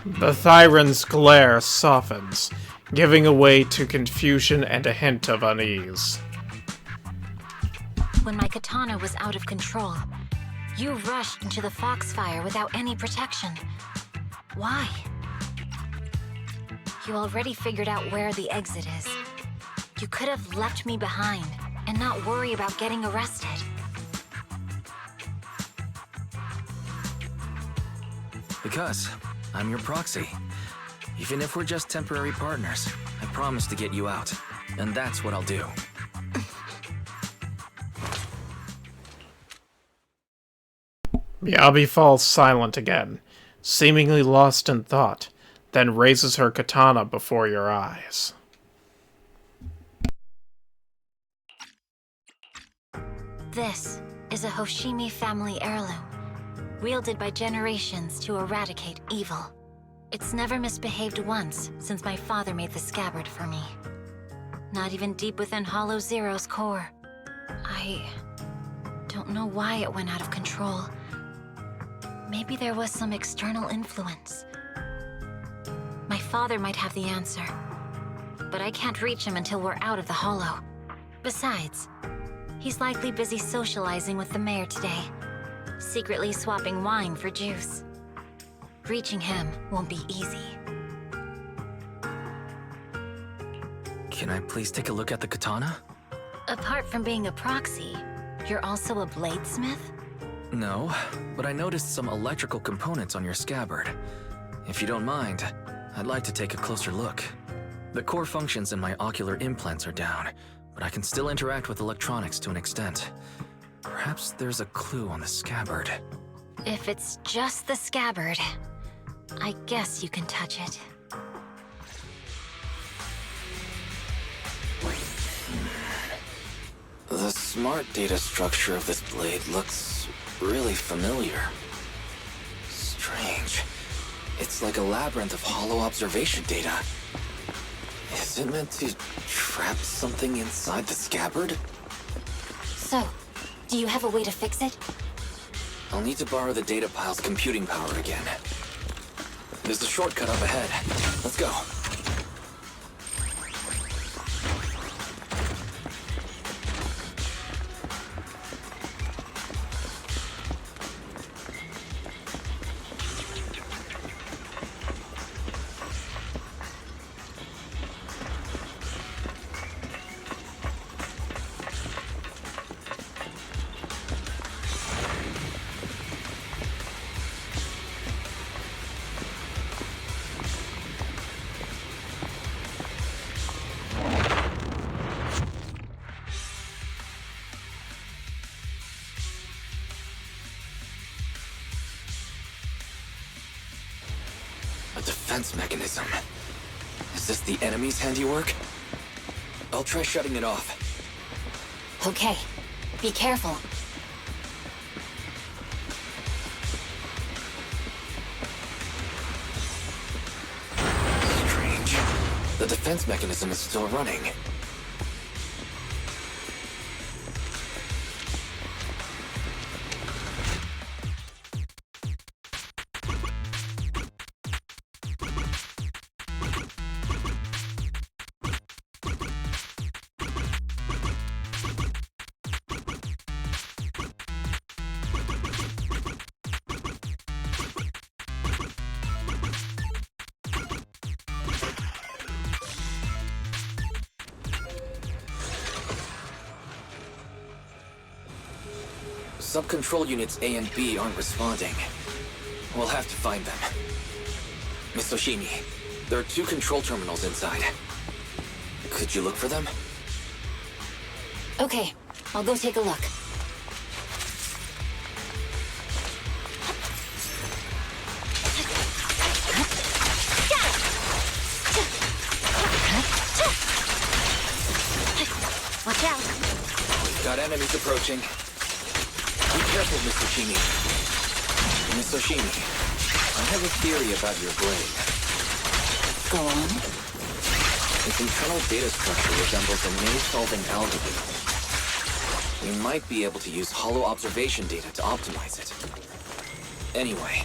Speaker 2: The Thyron's glare softens, giving way to confusion and a hint of unease.
Speaker 14: When my katana was out of control, you rushed into the foxfire without any protection. Why? You already figured out where the exit is. You could have left me behind and not worry about getting arrested.
Speaker 8: Because I'm your proxy. Even if we're just temporary partners, I promise to get you out. And that's what I'll do.
Speaker 2: Miyabi falls silent again, seemingly lost in thought. then raises her katana before your eyes.
Speaker 14: This is a Hoshimi family heirloom, wielded by generations to eradicate evil. It's never misbehaved once since my father made the scabbard for me. Not even deep within Hollow Zero's core. I don't know why it went out of control. Maybe there was some external influence. My father might have the answer, but I can't reach him until we're out of the Hollow. Besides, he's likely busy socializing with the mayor today, secretly swapping wine for juice. Reaching him won't be easy.
Speaker 8: Can I please take a look at the katana?
Speaker 14: Apart from being a proxy, you're also a bladesmith?
Speaker 8: No, but I noticed some electrical components on your scabbard. If you don't mind, I'd like to take a closer look. The core functions in my ocular implants are down, but I can still interact with electronics to an extent. Perhaps there's a clue on the scabbard.
Speaker 14: If it's just the scabbard, I guess you can touch it.
Speaker 8: The smart data structure of this blade looks really familiar. Strange. It's like a labyrinth of hollow observation data. Is it meant to trap something inside the scabbard?
Speaker 14: So, do you have a way to fix it?
Speaker 8: I'll need to borrow the data pile's computing power again. There's a shortcut up ahead. Let's go. A defense mechanism. Is this the enemy's handiwork? I'll try shutting it off.
Speaker 14: Okay, be careful.
Speaker 8: Strange. The defense mechanism is still running. Sub-control units A and B aren't responding. We'll have to find them. Miss Oshimi, there are 2 control terminals inside. Could you look for them?
Speaker 14: Okay, I'll go take a look. Watch out!
Speaker 8: We've got enemies approaching. Be careful, Miss Oshimi. Miss Oshimi, I have a theory about your blade.
Speaker 14: Go on.
Speaker 8: Its internal data structure resembles a maze-solving algorithm. We might be able to use hollow observation data to optimize it. Anyway,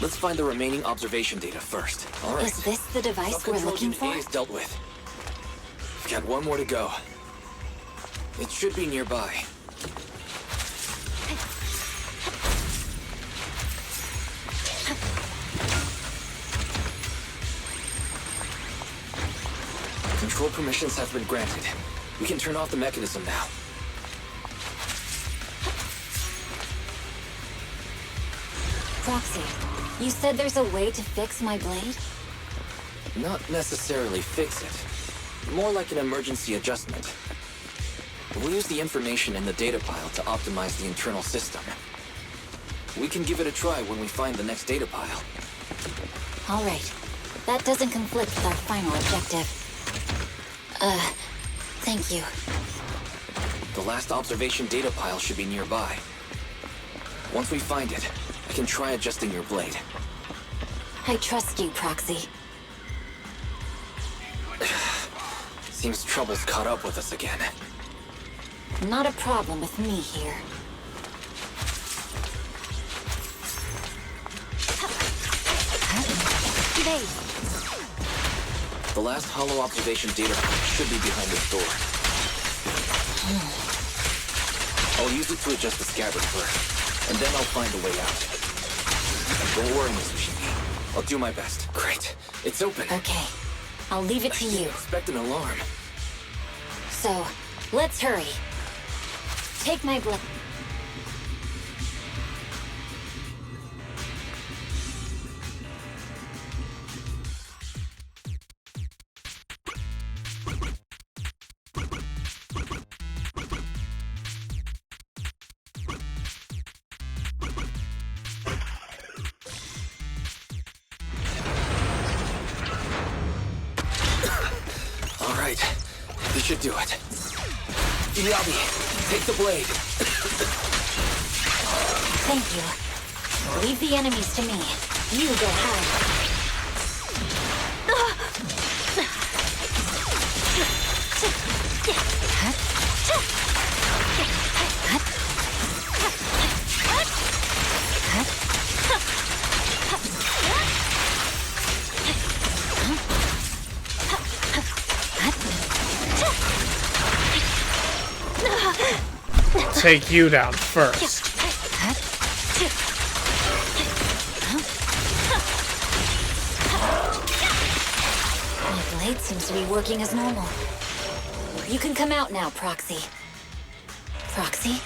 Speaker 8: let's find the remaining observation data first. All right.
Speaker 14: Is this the device we're looking for?
Speaker 8: Unit A is dealt with. We've got 1 more to go. It should be nearby. Control permissions have been granted. We can turn off the mechanism now.
Speaker 14: Proxy, you said there's a way to fix my blade?
Speaker 8: Not necessarily fix it. More like an emergency adjustment. We'll use the information in the data pile to optimize the internal system. We can give it a try when we find the next data pile.
Speaker 14: All right. That doesn't conflict with our final objective. Thank you.
Speaker 8: The last observation data pile should be nearby. Once we find it, I can try adjusting your blade.
Speaker 14: I trust you, Proxy.
Speaker 8: Seems trouble's caught up with us again.
Speaker 14: Not a problem with me here. Evade!
Speaker 8: The last hollow observation data point should be behind this door. I'll use it to adjust the scabbard first, and then I'll find a way out. And don't worry, Miss Ushimi. I'll do my best. Great. It's open.
Speaker 14: Okay. I'll leave it to you.
Speaker 8: Expect an alarm.
Speaker 14: So, let's hurry. Take my blade.
Speaker 8: Alright. This should do it. Miyabi, take the blade.
Speaker 14: Thank you. Leave the enemies to me. You go hide.
Speaker 2: Take you down first.
Speaker 14: My blade seems to be working as normal. You can come out now, Proxy. Proxy?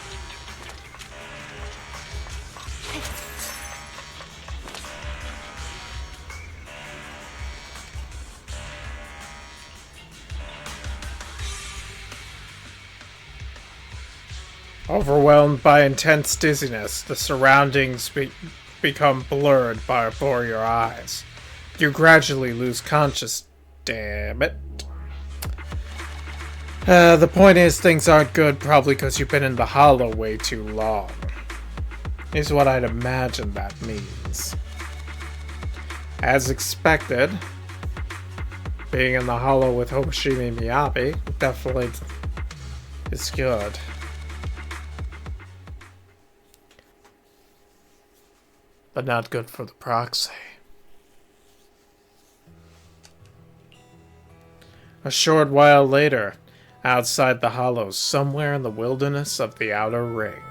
Speaker 2: Overwhelmed by intense dizziness, the surroundings become blurred before your eyes. You gradually lose consciousness. Damn it. The point is, things aren't good, probably because you've been in the hollow way too long. Is what I'd imagine that means. As expected, being in the hollow with Hoshimi Miyabi definitely is good. But not good for the proxy. A short while later, outside the hollows, somewhere in the wilderness of the Outer Ring.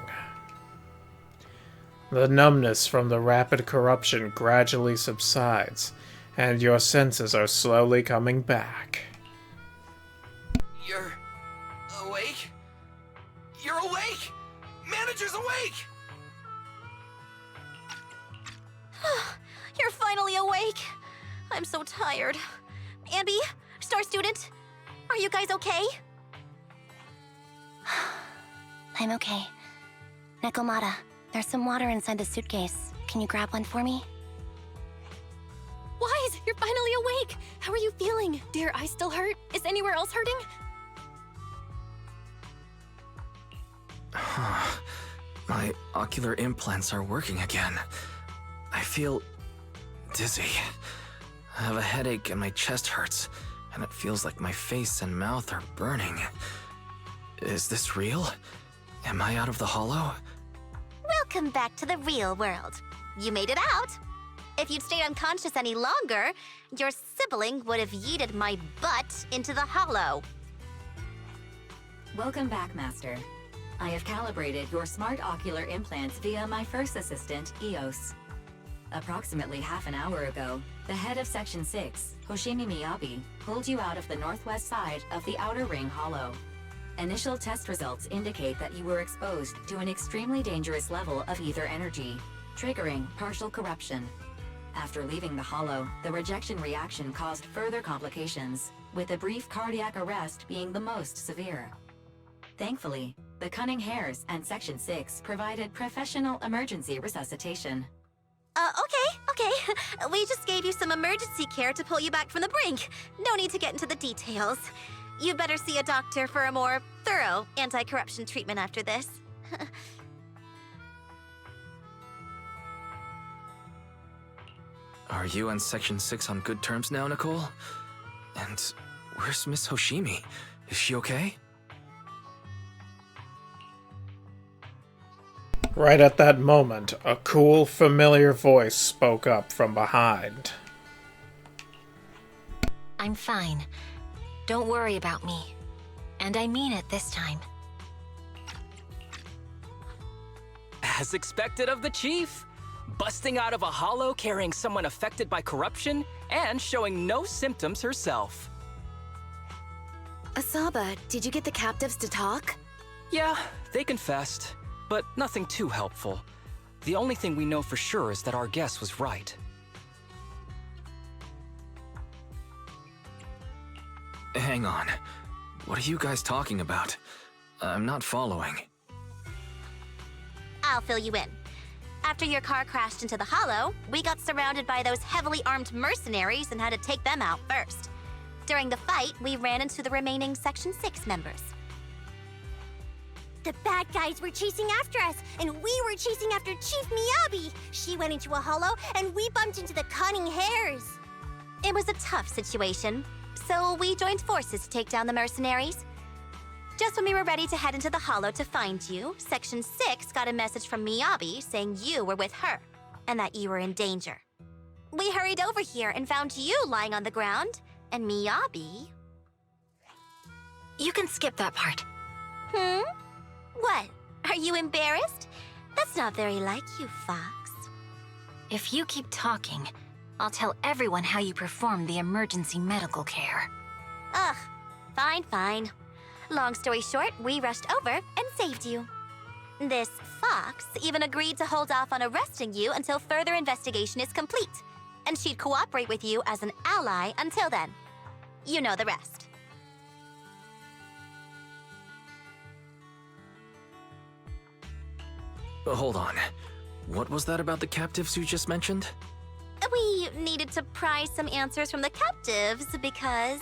Speaker 2: The numbness from the rapid corruption gradually subsides, and your senses are slowly coming back.
Speaker 16: You're awake? You're awake! Manager's awake!
Speaker 3: You're finally awake. I'm so tired. Ambi, Star Student, are you guys okay?
Speaker 9: I'm okay. Nekomata, there's some water inside the suitcase. Can you grab one for me? Wise, you're finally awake! How are you feeling? Do your eyes still hurt? Is anywhere else hurting?
Speaker 8: My ocular implants are working again. I feel dizzy. I have a headache and my chest hurts, and it feels like my face and mouth are burning. Is this real? Am I out of the hollow?
Speaker 3: Welcome back to the real world. You made it out. If you'd stayed unconscious any longer, your sibling would have yeeted my butt into the hollow.
Speaker 10: Welcome back, Master. I have calibrated your smart ocular implants via my first assistant, EOS. Approximately half an hour ago, the head of Section 6, Hoshimi Miyabi, pulled you out of the northwest side of the Outer Ring Hollow. Initial test results indicate that you were exposed to an extremely dangerous level of ether energy, triggering partial corruption. After leaving the hollow, the rejection reaction caused further complications, with a brief cardiac arrest being the most severe. Thankfully, the Cunning Hares and Section 6 provided professional emergency resuscitation.
Speaker 3: Okay. okay. We just gave you some emergency care to pull you back from the brink. No need to get into the details. You better see a doctor for a more thorough anti-corruption treatment after this.
Speaker 8: Are you and Section 6 on good terms now, Nicole? And where's Miss Hoshimi? Is she okay?
Speaker 2: Right at that moment, a cool, familiar voice spoke up from behind.
Speaker 14: I'm fine. Don't worry about me. And I mean it this time.
Speaker 15: As expected of the Chief. Busting out of a hollow carrying someone affected by corruption and showing no symptoms herself.
Speaker 13: Asaba, did you get the captives to talk?
Speaker 15: Yeah, they confessed, but nothing too helpful. The only thing we know for sure is that our guess was right.
Speaker 8: Hang on. What are you guys talking about? I'm not following.
Speaker 3: I'll fill you in. After your car crashed into the hollow, we got surrounded by those heavily armed mercenaries and had to take them out first. During the fight, we ran into the remaining Section 6 members.
Speaker 1: The bad guys were chasing after us, and we were chasing after Chief Miyabi. She went into a hollow, and we bumped into the cunning hares.
Speaker 3: It was a tough situation, so we joined forces to take down the mercenaries. Just when we were ready to head into the hollow to find you, Section 6 got a message from Miyabi saying you were with her, and that you were in danger. We hurried over here and found you lying on the ground, and Miyabi...
Speaker 14: You can skip that part.
Speaker 3: What? Are you embarrassed? That's not very like you, Fox.
Speaker 14: If you keep talking, I'll tell everyone how you performed the emergency medical care.
Speaker 3: Ugh, fine. Long story short, we rushed over and saved you. This Fox even agreed to hold off on arresting you until further investigation is complete, and she'd cooperate with you as an ally until then. You know the rest.
Speaker 8: Hold on. What was that about the captives you just mentioned?
Speaker 3: We needed to pry some answers from the captives because...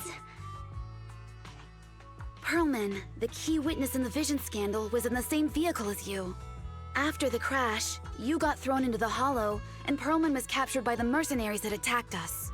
Speaker 13: Pearlman, the key witness in the Vision scandal, was in the same vehicle as you. After the crash, you got thrown into the hollow, and Pearlman was captured by the mercenaries that attacked us.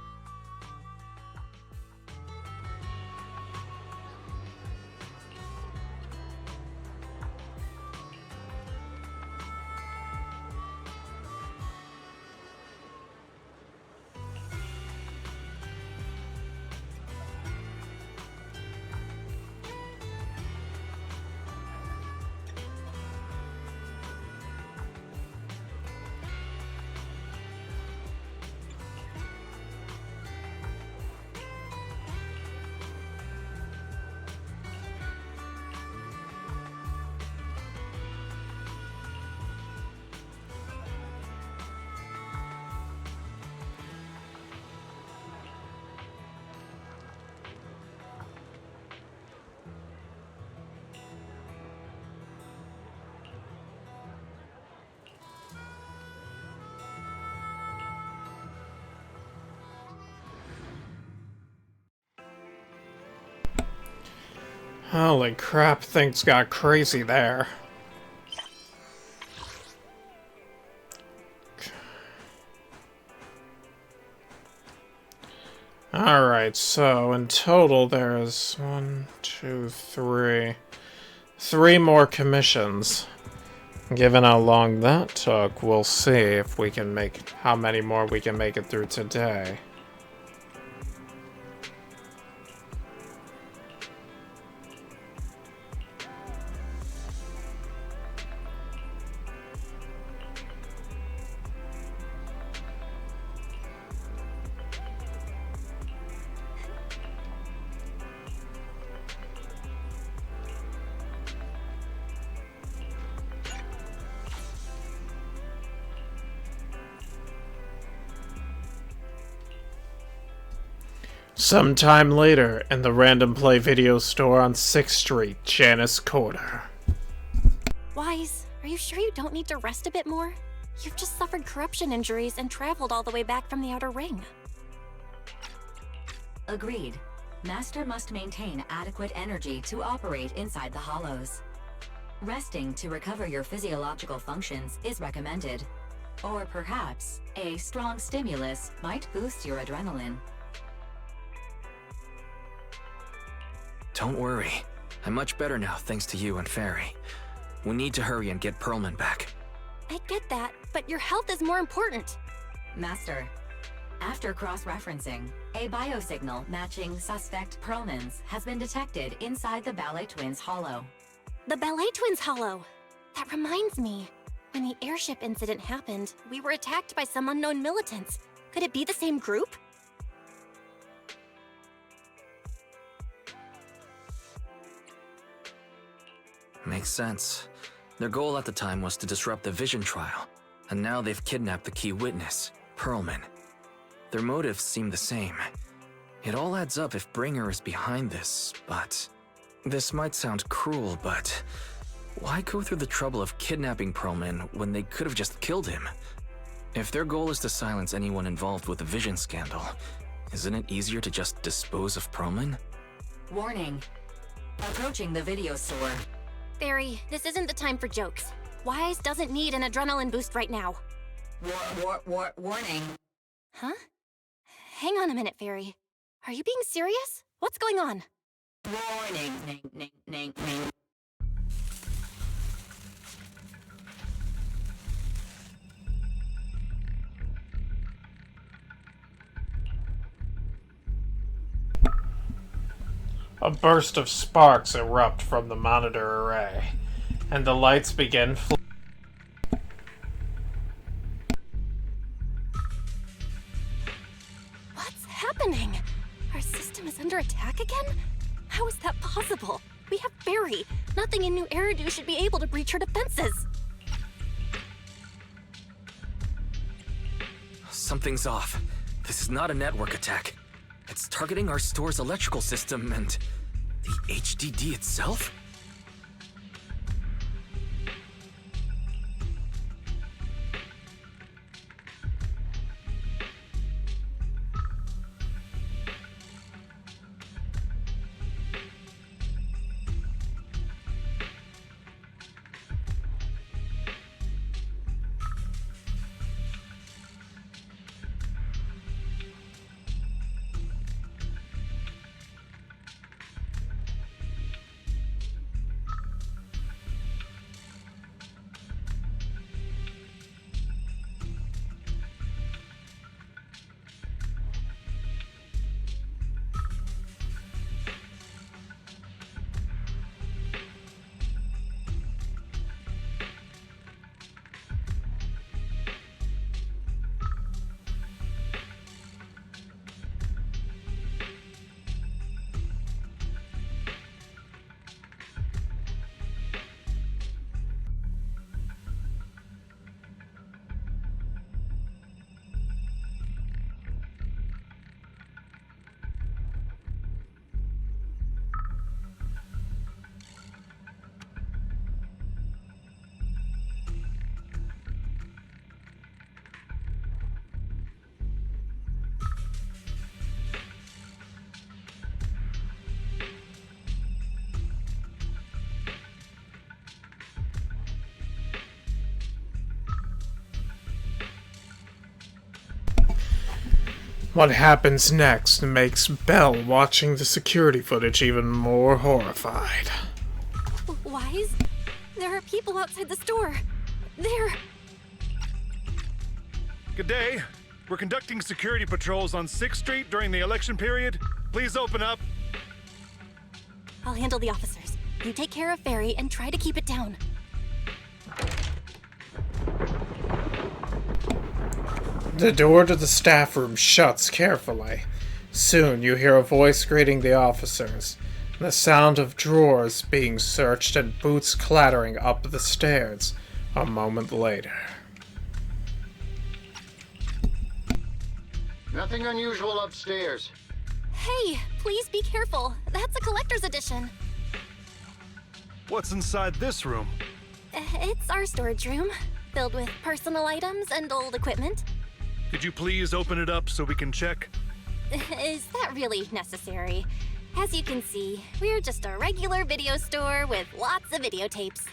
Speaker 2: Holy crap, things got crazy there. Alright, so in total there's 1, 2, 3. 3 more commissions. Given how long that took, we'll see if we can make how many more we can make it through today. Sometime later, in the Random Play video store on 6th Street, Janice Quarter.
Speaker 9: Wise, are you sure you don't need to rest a bit more? You've just suffered corruption injuries and traveled all the way back from the Outer Ring.
Speaker 10: Agreed. Master must maintain adequate energy to operate inside the hollows. Resting to recover your physiological functions is recommended. Or perhaps, a strong stimulus might boost your adrenaline.
Speaker 8: Don't worry. I'm much better now thanks to you and Fairy. We need to hurry and get Pearlman back.
Speaker 9: I get that, but your health is more important.
Speaker 10: Master, after cross-referencing, a biosignal matching suspect Pearlman's has been detected inside the Ballet Twins hollow.
Speaker 9: The Ballet Twins hollow. That reminds me. When the airship incident happened, we were attacked by some unknown militants. Could it be the same group?
Speaker 8: Makes sense. Their goal at the time was to disrupt the Vision trial, and now they've kidnapped the key witness, Pearlman. Their motives seem the same. It all adds up if Bringer is behind this, but... This might sound cruel, but... Why go through the trouble of kidnapping Pearlman when they could have just killed him? If their goal is to silence anyone involved with the Vision scandal, isn't it easier to just dispose of Pearlman?
Speaker 10: Warning. Approaching the video store.
Speaker 9: Fairy, this isn't the time for jokes. Wise doesn't need an adrenaline boost right now.
Speaker 10: Warning.
Speaker 9: Huh? Hang on a minute, Fairy. Are you being serious? What's going on?
Speaker 10: Warning.
Speaker 2: A burst of sparks erupt from the monitor array, and the lights begin
Speaker 9: What's happening? Our system is under attack again? How is that possible? We have Fairy. Nothing in New Eridu should be able to breach her defenses.
Speaker 8: Something's off. This is not a network attack. It's targeting our store's electrical system and... the HDD itself?
Speaker 2: What happens next makes Belle watching the security footage even more horrified.
Speaker 9: Wise? There are people outside the store. They're...
Speaker 17: Good day. We're conducting security patrols on 6th Street during the election period. Please open up.
Speaker 9: I'll handle the officers. You take care of Fairy and try to keep it down.
Speaker 2: The door to the staff room shuts carefully. Soon you hear a voice greeting the officers, the sound of drawers being searched and boots clattering up the stairs a moment later.
Speaker 18: Nothing unusual upstairs.
Speaker 9: Hey, please be careful. That's a collector's edition.
Speaker 17: What's inside this room?
Speaker 9: It's our storage room. filled with personal items and old equipment.
Speaker 17: Could you please open it up so we can check?
Speaker 9: Is that really necessary? As you can see, we're just a regular video store with lots of videotapes.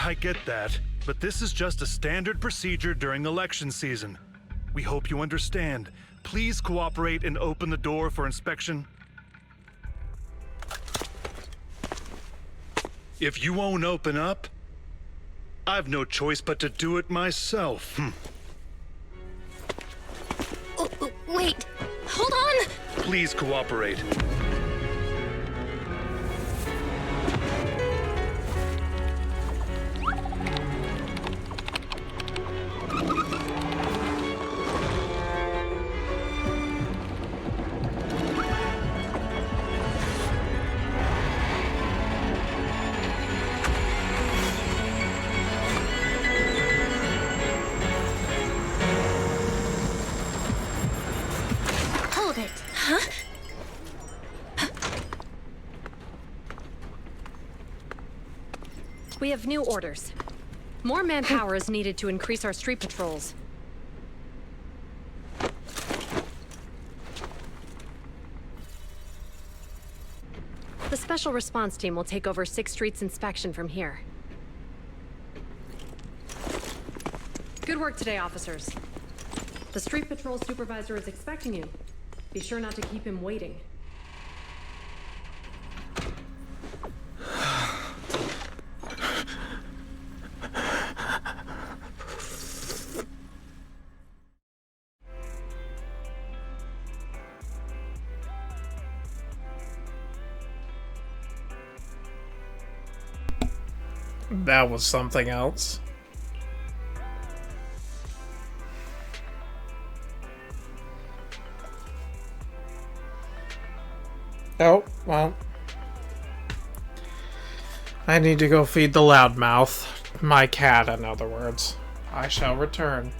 Speaker 17: I get that, but this is just a standard procedure during election season. We hope you understand. Please cooperate and open the door for inspection. If you won't open up, I've no choice but to do it myself.
Speaker 9: Oh, wait, hold on!
Speaker 17: Please cooperate.
Speaker 9: Hold it. Huh?
Speaker 19: We have new orders. More manpower is needed to increase our street patrols. The Special Response Team will take over 6th Street's inspection from here. Good work today, officers. The Street Patrol Supervisor is expecting you. Be sure not to keep him waiting.
Speaker 2: That was something else. Oh, well. I need to go feed the loudmouth. My cat, in other words. I shall return.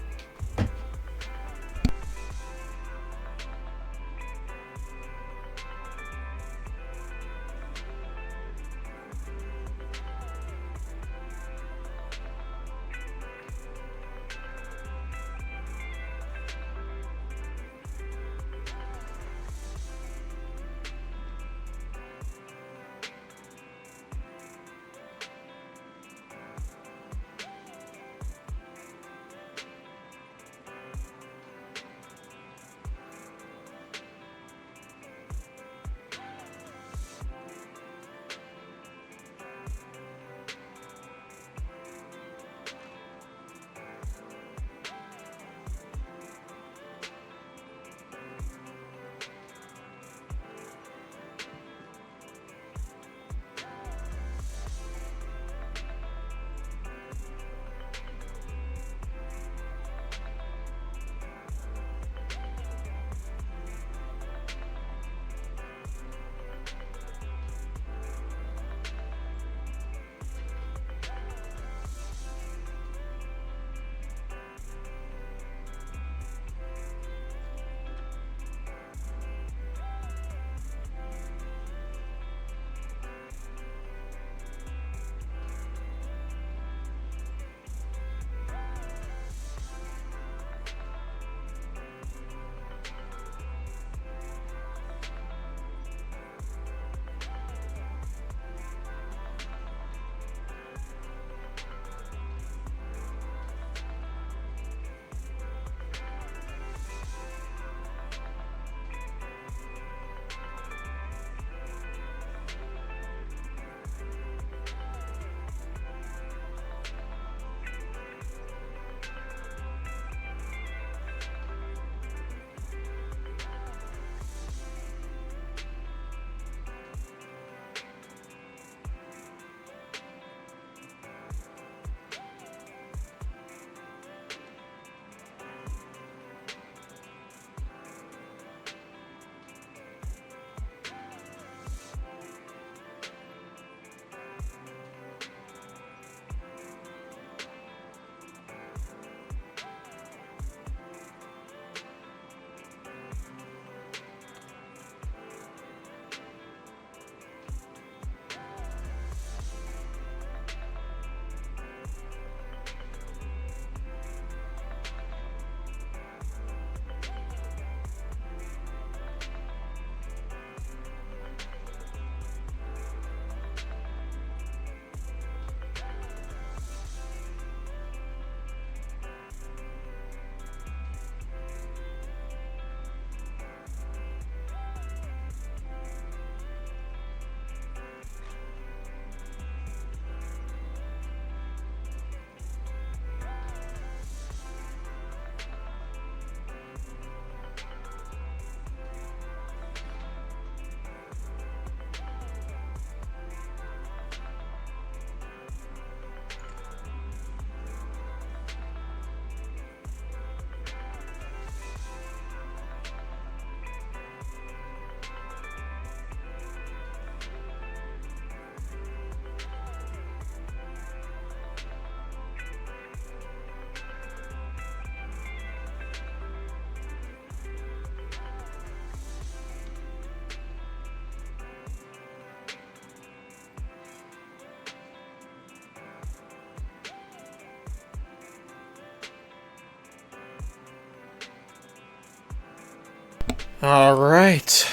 Speaker 2: Alright.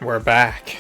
Speaker 2: We're back.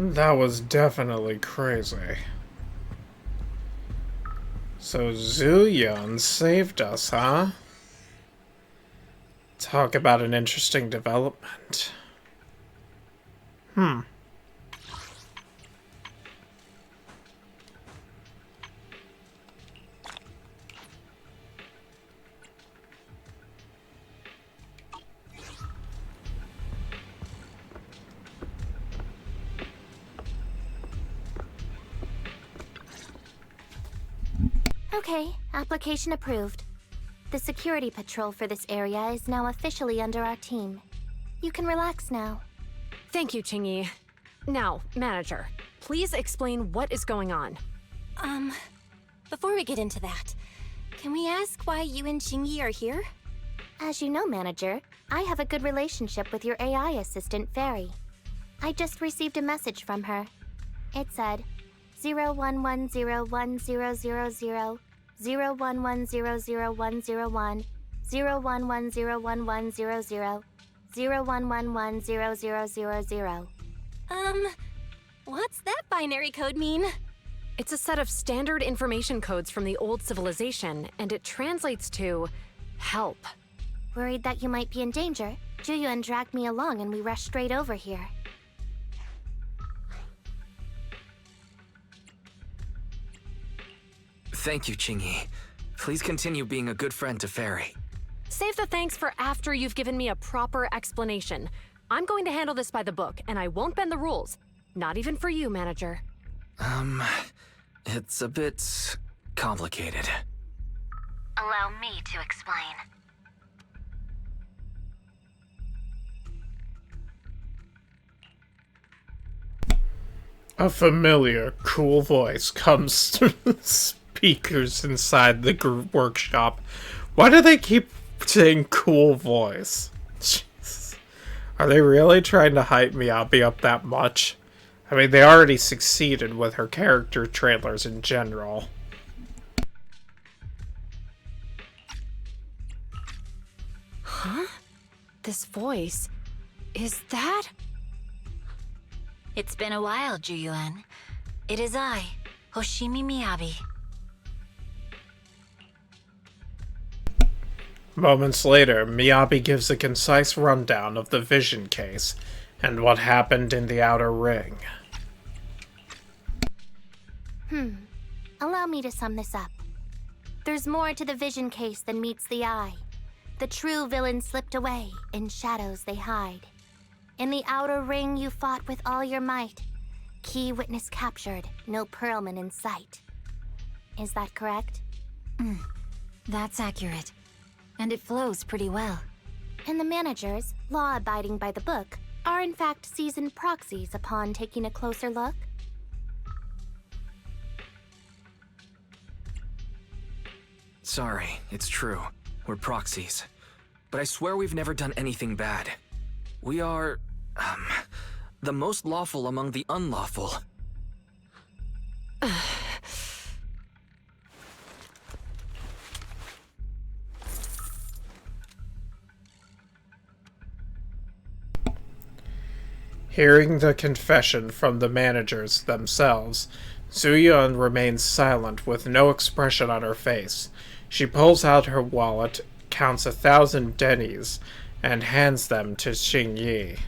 Speaker 2: That was definitely crazy. So Zuyun saved us, huh? Talk about an interesting development.
Speaker 1: Okay, application approved. The security patrol for this area is now officially under our team. You can relax now.
Speaker 19: Thank you, Chingy. Now, manager, please explain what is going on.
Speaker 9: Before we get into that, can we ask why you and Chingy are here?
Speaker 1: As you know, manager, I have a good relationship with your AI assistant, Fairy. I just received a message from her. It said, 01101000, 01100101, 01101100, 01110000.
Speaker 9: What's that binary code mean?
Speaker 19: It's a set of standard information codes from the old civilization, and it translates to help.
Speaker 1: Worried that you might be in danger, Juyun dragged me along and we rushed straight over here.
Speaker 8: Thank you, Chingy. Please continue being a good friend to Fairy.
Speaker 19: Save the thanks for after you've given me a proper explanation. I'm going to handle this by the book, and I won't bend the rules. Not even for you, manager.
Speaker 8: It's a bit complicated.
Speaker 14: Allow me to explain.
Speaker 2: A familiar, cool voice comes through the speakers inside the workshop. Why do they keep saying cool voice? Jesus. Are they really trying to hype Miyabi up that much? I mean, they already succeeded with her character trailers in general.
Speaker 19: Huh? This voice... is that...
Speaker 14: It's been a while, Juyuan. It is I, Hoshimi Miyabi.
Speaker 2: Moments later, Miyabi gives a concise rundown of the vision case and what happened in the outer ring.
Speaker 1: Allow me to sum this up. There's more to the vision case than meets the eye. The true villain slipped away, in shadows they hide. In the outer ring you fought with all your might. Key witness captured, no Pearlman in sight. Is that correct?
Speaker 14: That's accurate. And it flows pretty well.
Speaker 1: And the managers, law-abiding by the book, are in fact seasoned proxies upon taking a closer look?
Speaker 8: Sorry, it's true. We're proxies. But I swear we've never done anything bad. We are, the most lawful among the unlawful.
Speaker 2: Hearing the confession from the managers themselves, Zuyun remains silent with no expression on her face. She pulls out her wallet, counts 1,000 dennies, and hands them to Xingyi.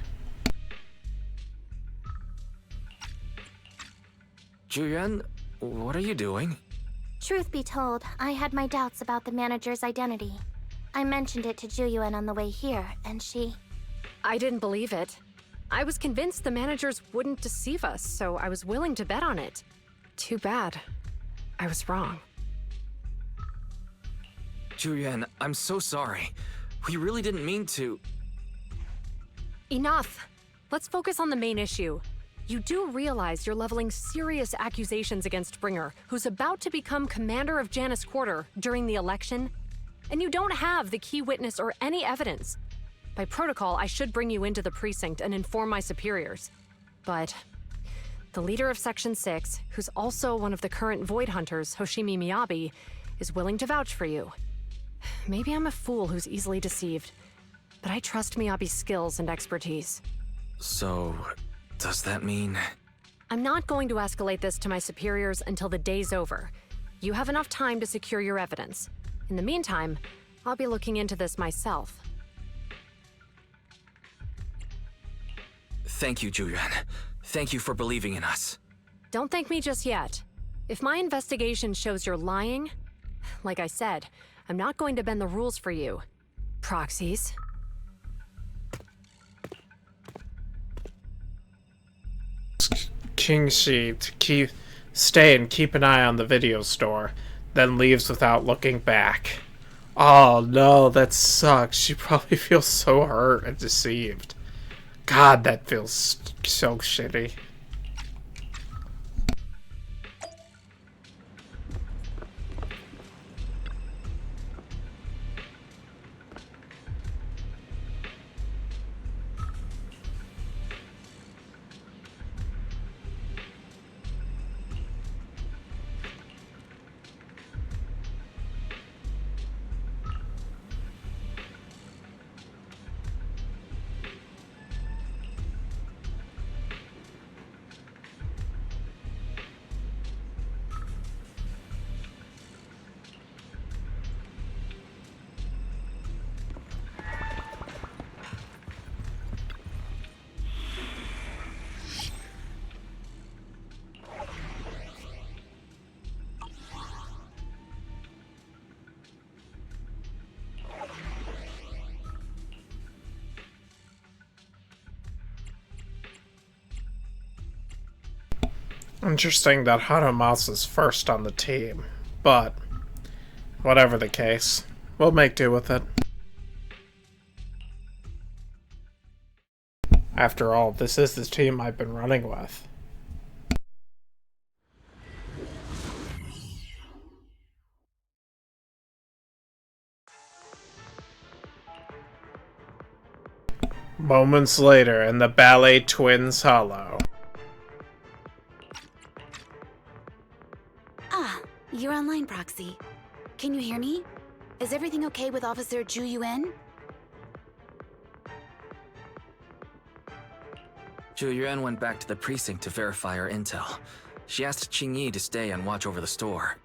Speaker 8: Zuyuan, what are you doing?
Speaker 1: Truth be told, I had my doubts about the manager's identity. I mentioned it to Juyuan on the way here, and she...
Speaker 19: I didn't believe it. I was convinced the managers wouldn't deceive us, so I was willing to bet on it. Too bad. I was wrong.
Speaker 8: Zuyuan, I'm so sorry. We really didn't mean to...
Speaker 19: Enough! Let's focus on the main issue. You do realize you're leveling serious accusations against Bringer, who's about to become commander of Janus Quarter during the election? And you don't have the key witness or any evidence. By protocol, I should bring you into the precinct and inform my superiors. But the leader of Section 6, who's also one of the current Void Hunters, Hoshimi Miyabi, is willing to vouch for you. Maybe I'm a fool who's easily deceived, but I trust Miyabi's skills and expertise.
Speaker 8: So, does that mean...
Speaker 19: I'm not going to escalate this to my superiors until the day's over. You have enough time to secure your evidence. In the meantime, I'll be looking into this myself.
Speaker 8: Thank you, Zuyuan. Thank you for believing in us.
Speaker 19: Don't thank me just yet. If my investigation shows you're lying, like I said, I'm not going to bend the rules for you. Proxies.
Speaker 2: Qingxi to stay and keep an eye on the video store, then leaves without looking back. Oh no, that sucks. She probably feels so hurt and deceived. God, that feels so shitty. Interesting that Hanamas first on the team, but whatever the case, we'll make do with it. After all, this is the team I've been running with. Moments later in the Ballet Twins Hollow.
Speaker 13: Ah, you're online, Proxy. Can you hear me? Is everything okay with Officer Zhu Yuan?
Speaker 8: Zhu Yuan went back to the precinct to verify our intel. She asked Qingyi to stay and watch over the store.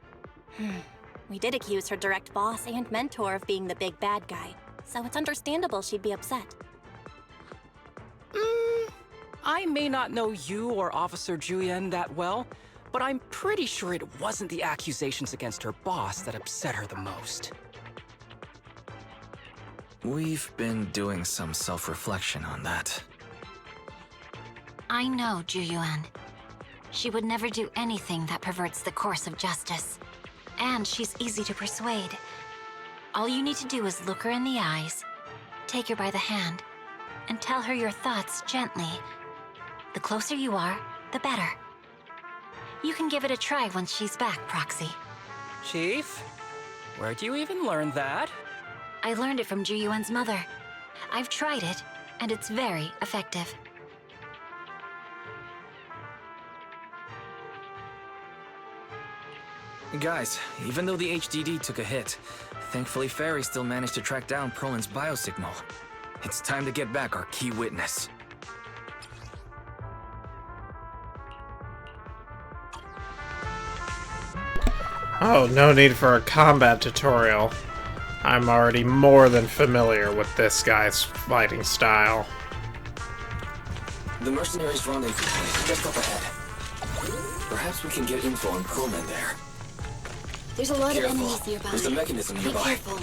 Speaker 9: We did accuse her direct boss and mentor of being the big bad guy, so it's understandable she'd be upset.
Speaker 15: I may not know you or Officer Julian that well, but I'm pretty sure it wasn't the accusations against her boss that upset her the most.
Speaker 8: We've been doing some self-reflection on that.
Speaker 14: I know Zhu Yuan. She would never do anything that perverts the course of justice. And she's easy to persuade. All you need to do is look her in the eyes, take her by the hand, and tell her your thoughts gently. The closer you are, the better. You can give it a try once she's back, Proxy.
Speaker 15: Chief? Where'd you even learn that?
Speaker 14: I learned it from Zhu Yuan's mother. I've tried it, and it's very effective.
Speaker 8: Guys, even though the HDD took a hit, thankfully Fairy still managed to track down Perlman's biosignal. It's time to get back our key witness.
Speaker 2: Oh, no need for a combat tutorial. I'm already more than familiar with this guy's fighting style.
Speaker 8: The mercenaries' rendezvous point is just up ahead. Perhaps we can get info on Pearlman there.
Speaker 13: There's a lot
Speaker 8: Careful.
Speaker 13: of enemies nearby.
Speaker 8: There's a mechanism
Speaker 13: Be
Speaker 8: nearby.
Speaker 13: careful.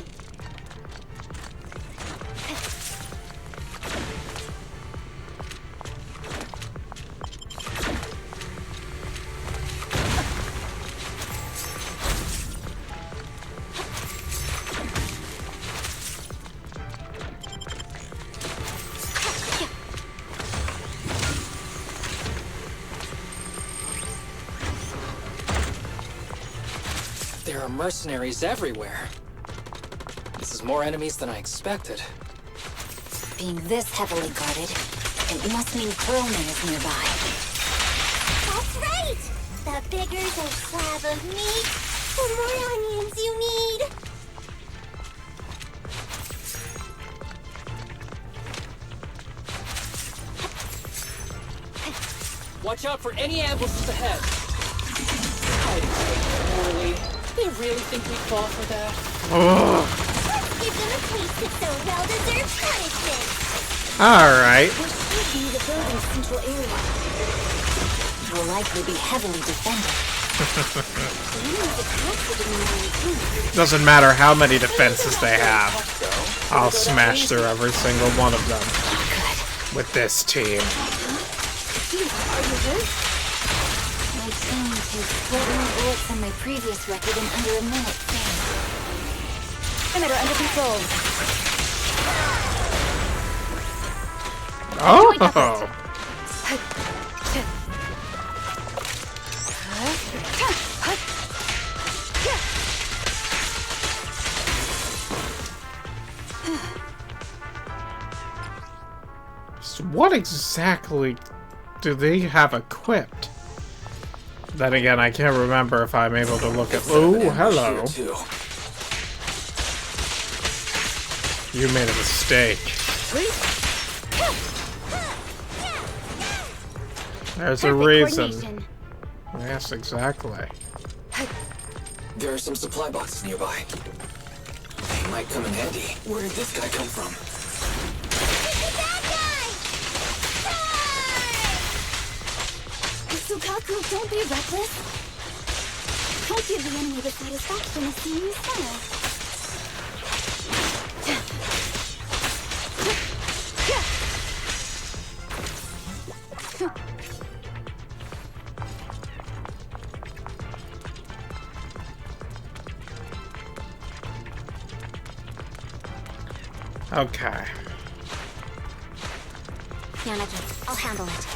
Speaker 15: There are mercenaries everywhere. This is more enemies than I expected.
Speaker 14: Being this heavily guarded, it must mean Pearlman is nearby.
Speaker 1: That's right! The bigger the slab of meat, the more onions you need.
Speaker 15: Watch out for any ambushes ahead. Hiding so poorly. They really think we fall for that?
Speaker 1: Let's give them a taste of so well-deserved punishment.
Speaker 2: Alright.
Speaker 13: This should be the building's central area.
Speaker 14: It will likely be heavily defended.
Speaker 2: Doesn't matter how many defenses they have. I'll smash through every single one of them. With this team.
Speaker 13: Are you hurt?
Speaker 14: My team takes 4 more bullets than my previous record in under a minute.
Speaker 13: Perimeter under control.
Speaker 2: Oh! So what exactly do they have equipped? Then again, I can't remember if I'm able to look at... Oh, hello. You made a mistake. There's a reason. Yes, exactly.
Speaker 8: There are some supply boxes nearby. They might come in handy. Where did this guy come from?
Speaker 13: Sukaku, don't be reckless. Don't give the enemy the satisfaction of seeing you fail.
Speaker 2: Okay.
Speaker 14: Yanagi, I'll handle it.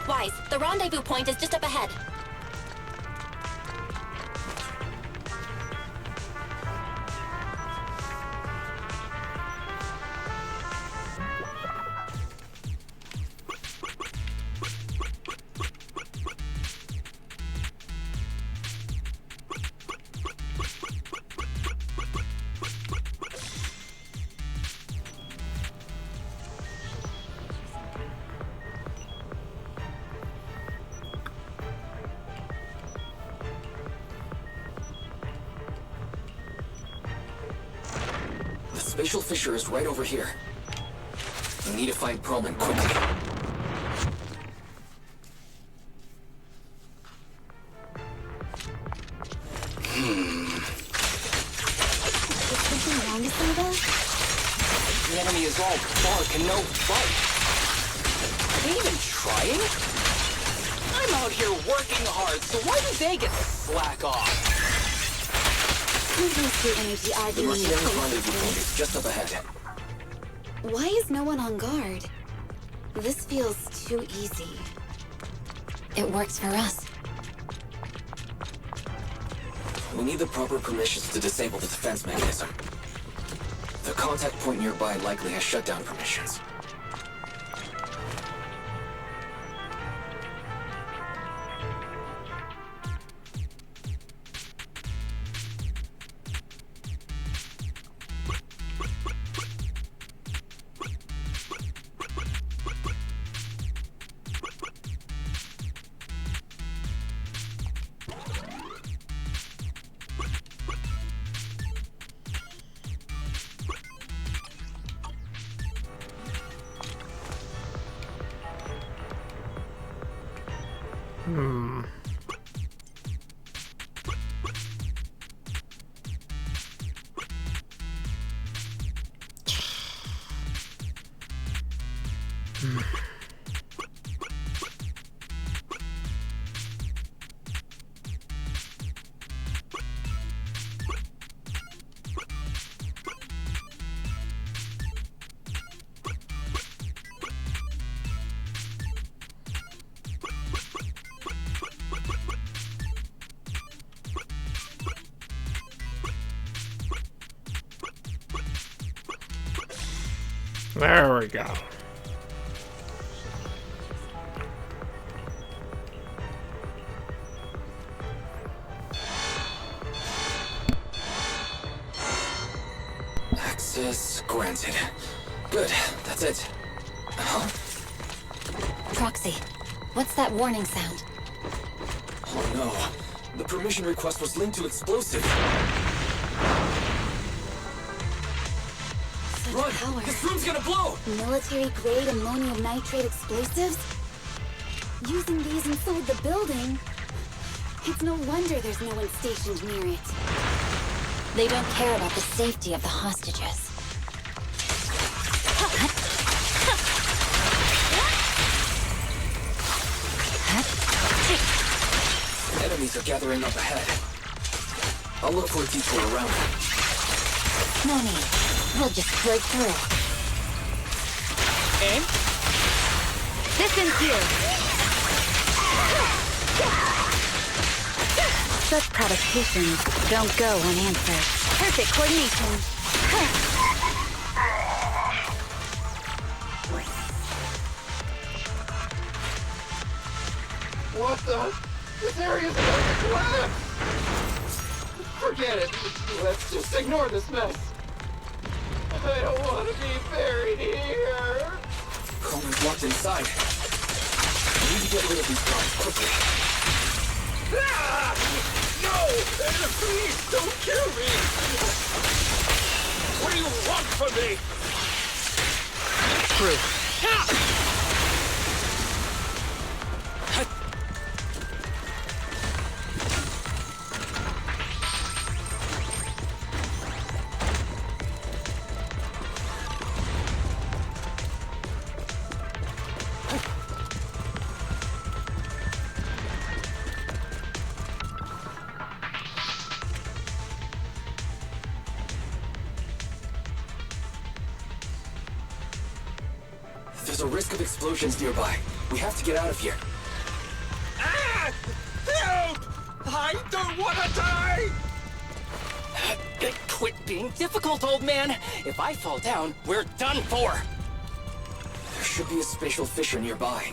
Speaker 14: Wise, the rendezvous point is just up ahead.
Speaker 8: The spatial fissure is right over here. We need to find Pearlman quickly.
Speaker 13: Is something wrong with some of us?
Speaker 15: The enemy is all bark and no bite. Are they even trying? I'm out here working hard, so why do they get to slack off?
Speaker 13: Energy
Speaker 8: The
Speaker 13: arguing.
Speaker 8: mercenaries' rendezvous point is just up ahead.
Speaker 13: Why is no one on guard? This feels too easy.
Speaker 14: It works for us.
Speaker 8: we need the proper permissions to disable the defense mechanism. The contact point nearby likely has shutdown permissions.
Speaker 2: There we go.
Speaker 8: Access granted. Good, that's it. Huh?
Speaker 14: Proxy, what's that warning sound?
Speaker 8: Oh no. The permission request was linked to explosive. Run!
Speaker 13: Power.
Speaker 8: This room's gonna blow!
Speaker 13: Military-grade ammonium nitrate explosives? Using these inside the building? It's no wonder there's no one stationed near it.
Speaker 14: They don't care about the safety of the hostages.
Speaker 8: Enemies are gathering up ahead. I'll look for a detour around.
Speaker 14: No need. We'll just break through.
Speaker 13: Aim? Distance here! Such provocations don't go unanswered. Perfect coordination.
Speaker 18: What the? This area's about to collapse! Forget it. Let's just ignore this mess. I don't want to be buried here.
Speaker 8: Coleman's locked inside. I need to get rid of these guards quickly.
Speaker 18: Ah! No! Please don't kill me! What do you want from me?
Speaker 15: True.
Speaker 8: There's a risk of explosions nearby. We have to get out of here.
Speaker 18: Ah! Help! I don't want to die!
Speaker 15: Quit being difficult, old man. If I fall down, we're done for.
Speaker 8: There should be a spatial fissure nearby.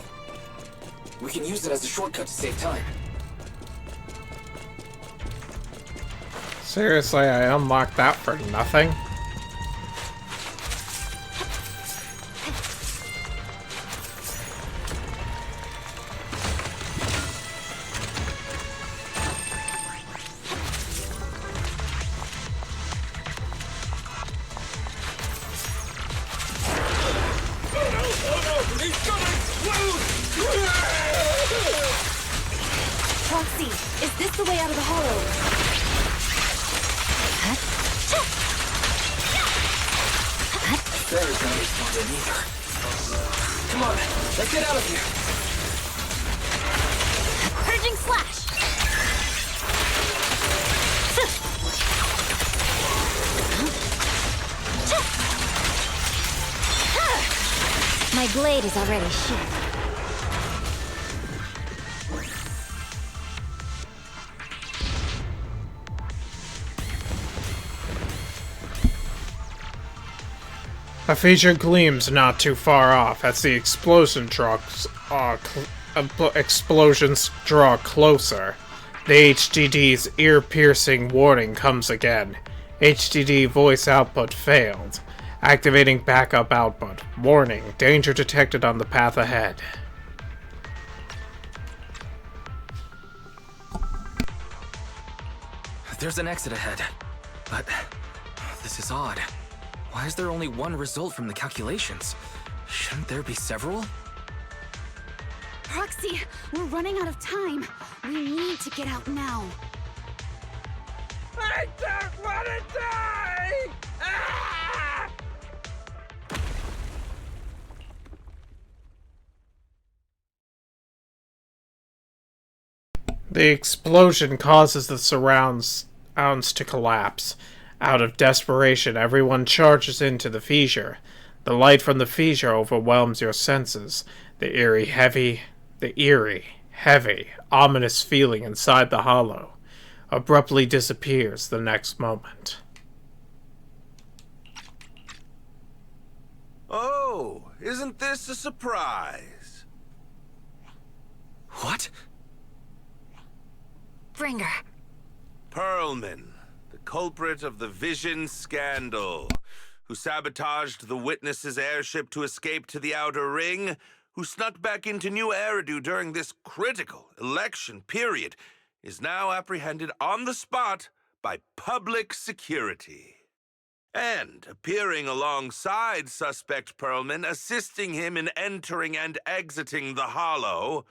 Speaker 8: We can use it as a shortcut to save time.
Speaker 2: Seriously, I unlocked that for nothing?
Speaker 13: Proxy, is this the way out of the hollow?
Speaker 8: There's no responding either. Come on, let's get out of here.
Speaker 14: Purging slash! My blade is already sheathed.
Speaker 2: A feature gleams not too far off as the explosions draw closer. The HDD's ear-piercing warning comes again. HDD voice output failed. Activating backup output. Warning, danger detected on the path ahead.
Speaker 8: There's an exit ahead. But this is odd. Why is there only one result from the calculations? Shouldn't there be several?
Speaker 13: Proxy, we're running out of time. We need to get out now.
Speaker 7: I don't want to die! Ah!
Speaker 2: The explosion causes the surrounds to collapse. Out of desperation, everyone charges into the fissure. The light from the fissure overwhelms your senses. The eerie, heavy, ominous feeling inside the hollow abruptly disappears the next moment.
Speaker 11: Oh, isn't this a surprise?
Speaker 8: What?
Speaker 14: Bringer.
Speaker 11: Perlman, the culprit of the Vision scandal, who sabotaged the Witness's airship to escape to the Outer Ring, who snuck back into New Eridu during this critical election period, is now apprehended on the spot by public security. And appearing alongside suspect Perlman, assisting him in entering and exiting the Hollow,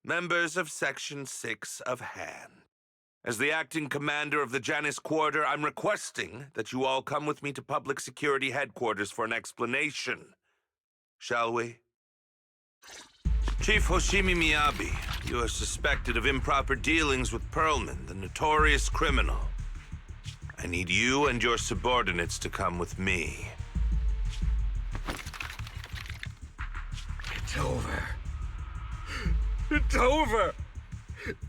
Speaker 11: members of Section 6 of Han. As the acting commander of the Janus Quarter, I'm requesting that you all come with me to Public Security Headquarters for an explanation. Shall we? Chief Hoshimi Miyabi, you are suspected of improper dealings with Perlman, the notorious criminal. I need you and your subordinates to come with me.
Speaker 7: It's over. It's over!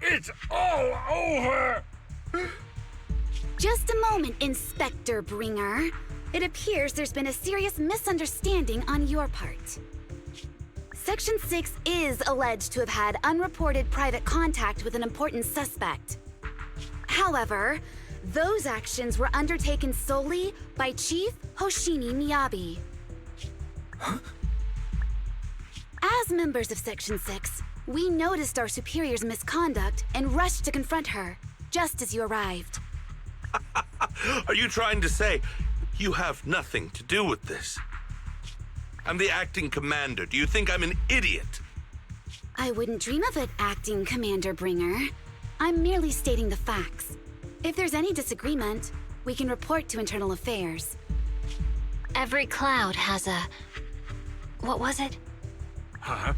Speaker 7: It's all over!
Speaker 13: Just a moment, Inspector Bringer. It appears there's been a serious misunderstanding on your part. Section 6 is alleged to have had unreported private contact with an important suspect. However, those actions were undertaken solely by Chief Hoshimi Miyabi.
Speaker 8: Huh?
Speaker 13: As members of Section 6, we noticed our superior's misconduct and rushed to confront her, just as you arrived.
Speaker 11: Are you trying to say you have nothing to do with this? I'm the acting commander. Do you think I'm an idiot?
Speaker 13: I wouldn't dream of it, Acting Commander Bringer. I'm merely stating the facts. If there's any disagreement, we can report to Internal Affairs.
Speaker 14: Every cloud has a... What was it?
Speaker 7: Huh?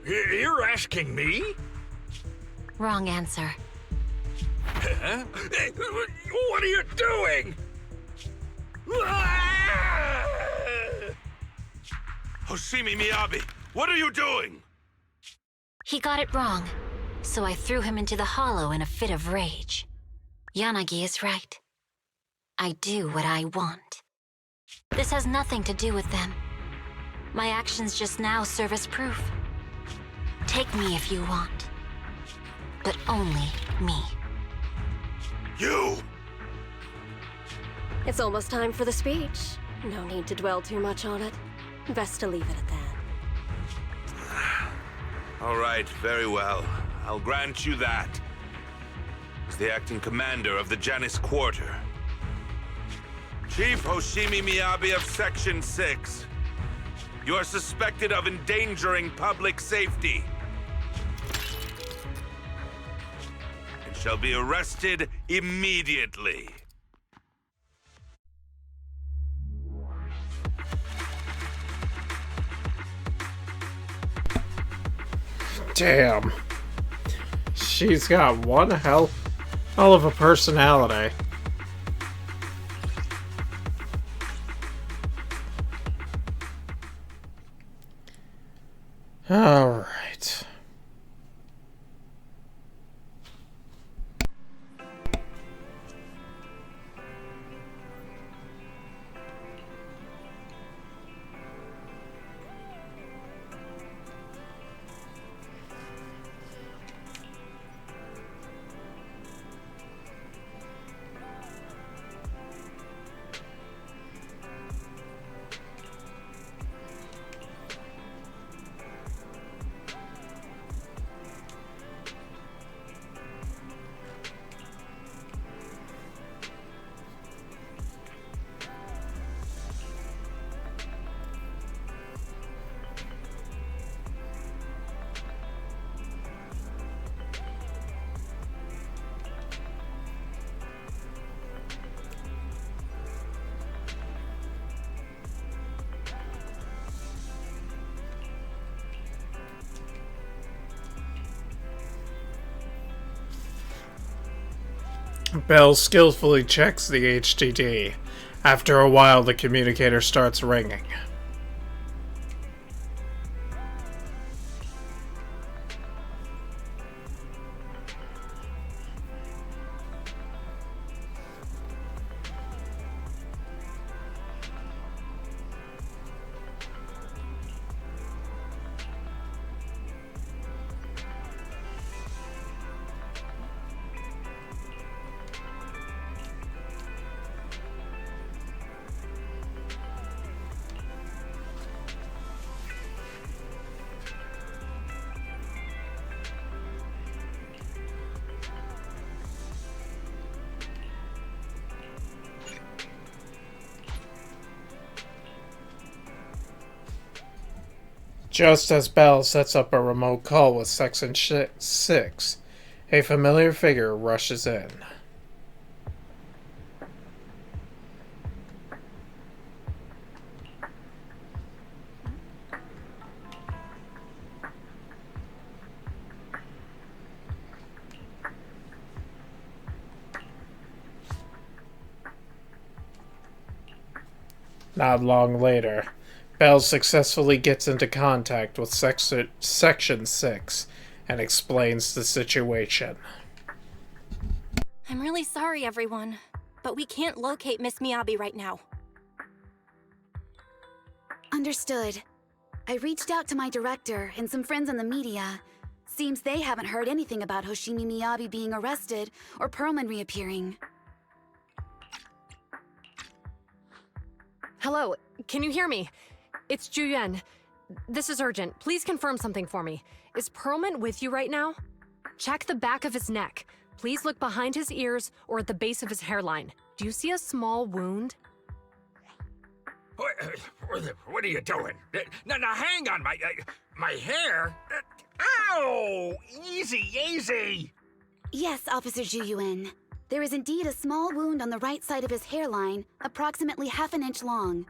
Speaker 7: You're asking me?
Speaker 14: Wrong answer.
Speaker 7: Huh? What are you doing?
Speaker 11: Hoshimi Miyabi, what are you doing?
Speaker 14: He got it wrong, so I threw him into the hollow in a fit of rage. Yanagi is right. I do what I want. This has nothing to do with them. My actions just now serve as proof. Take me if you want. But only me.
Speaker 11: You!
Speaker 12: It's almost time for the speech. No need to dwell too much on it. Best to leave it at that.
Speaker 11: All right, very well. I'll grant you that. As the acting commander of the Janus Quarter. Chief Hoshimi Miyabi of Section 6. You are suspected of endangering public safety. And shall be arrested immediately.
Speaker 2: Damn. She's got one hell of a personality. All right. Bell skillfully checks the HDD. After a while, the communicator starts ringing. Just as Bell sets up a remote call with Section 6, a familiar figure rushes in. Not long later, Bell successfully gets into contact with Section 6 and explains the situation.
Speaker 9: I'm really sorry, everyone, but we can't locate Miss Miyabi right now.
Speaker 13: Understood. I reached out to my director and some friends in the media. Seems they haven't heard anything about Hoshimi Miyabi being arrested or Perlman reappearing.
Speaker 19: Hello, can you hear me? It's Juyen. This is urgent. Please confirm something for me. Is Perlman with you right now? Check the back of his neck. Please look behind his ears or at the base of his hairline. Do you see a small wound?
Speaker 7: What are you doing? Now hang on, my hair? Ow! Easy, easy!
Speaker 13: Yes, Officer Juyuan. There is indeed a small wound on the right side of his hairline, approximately half an inch long.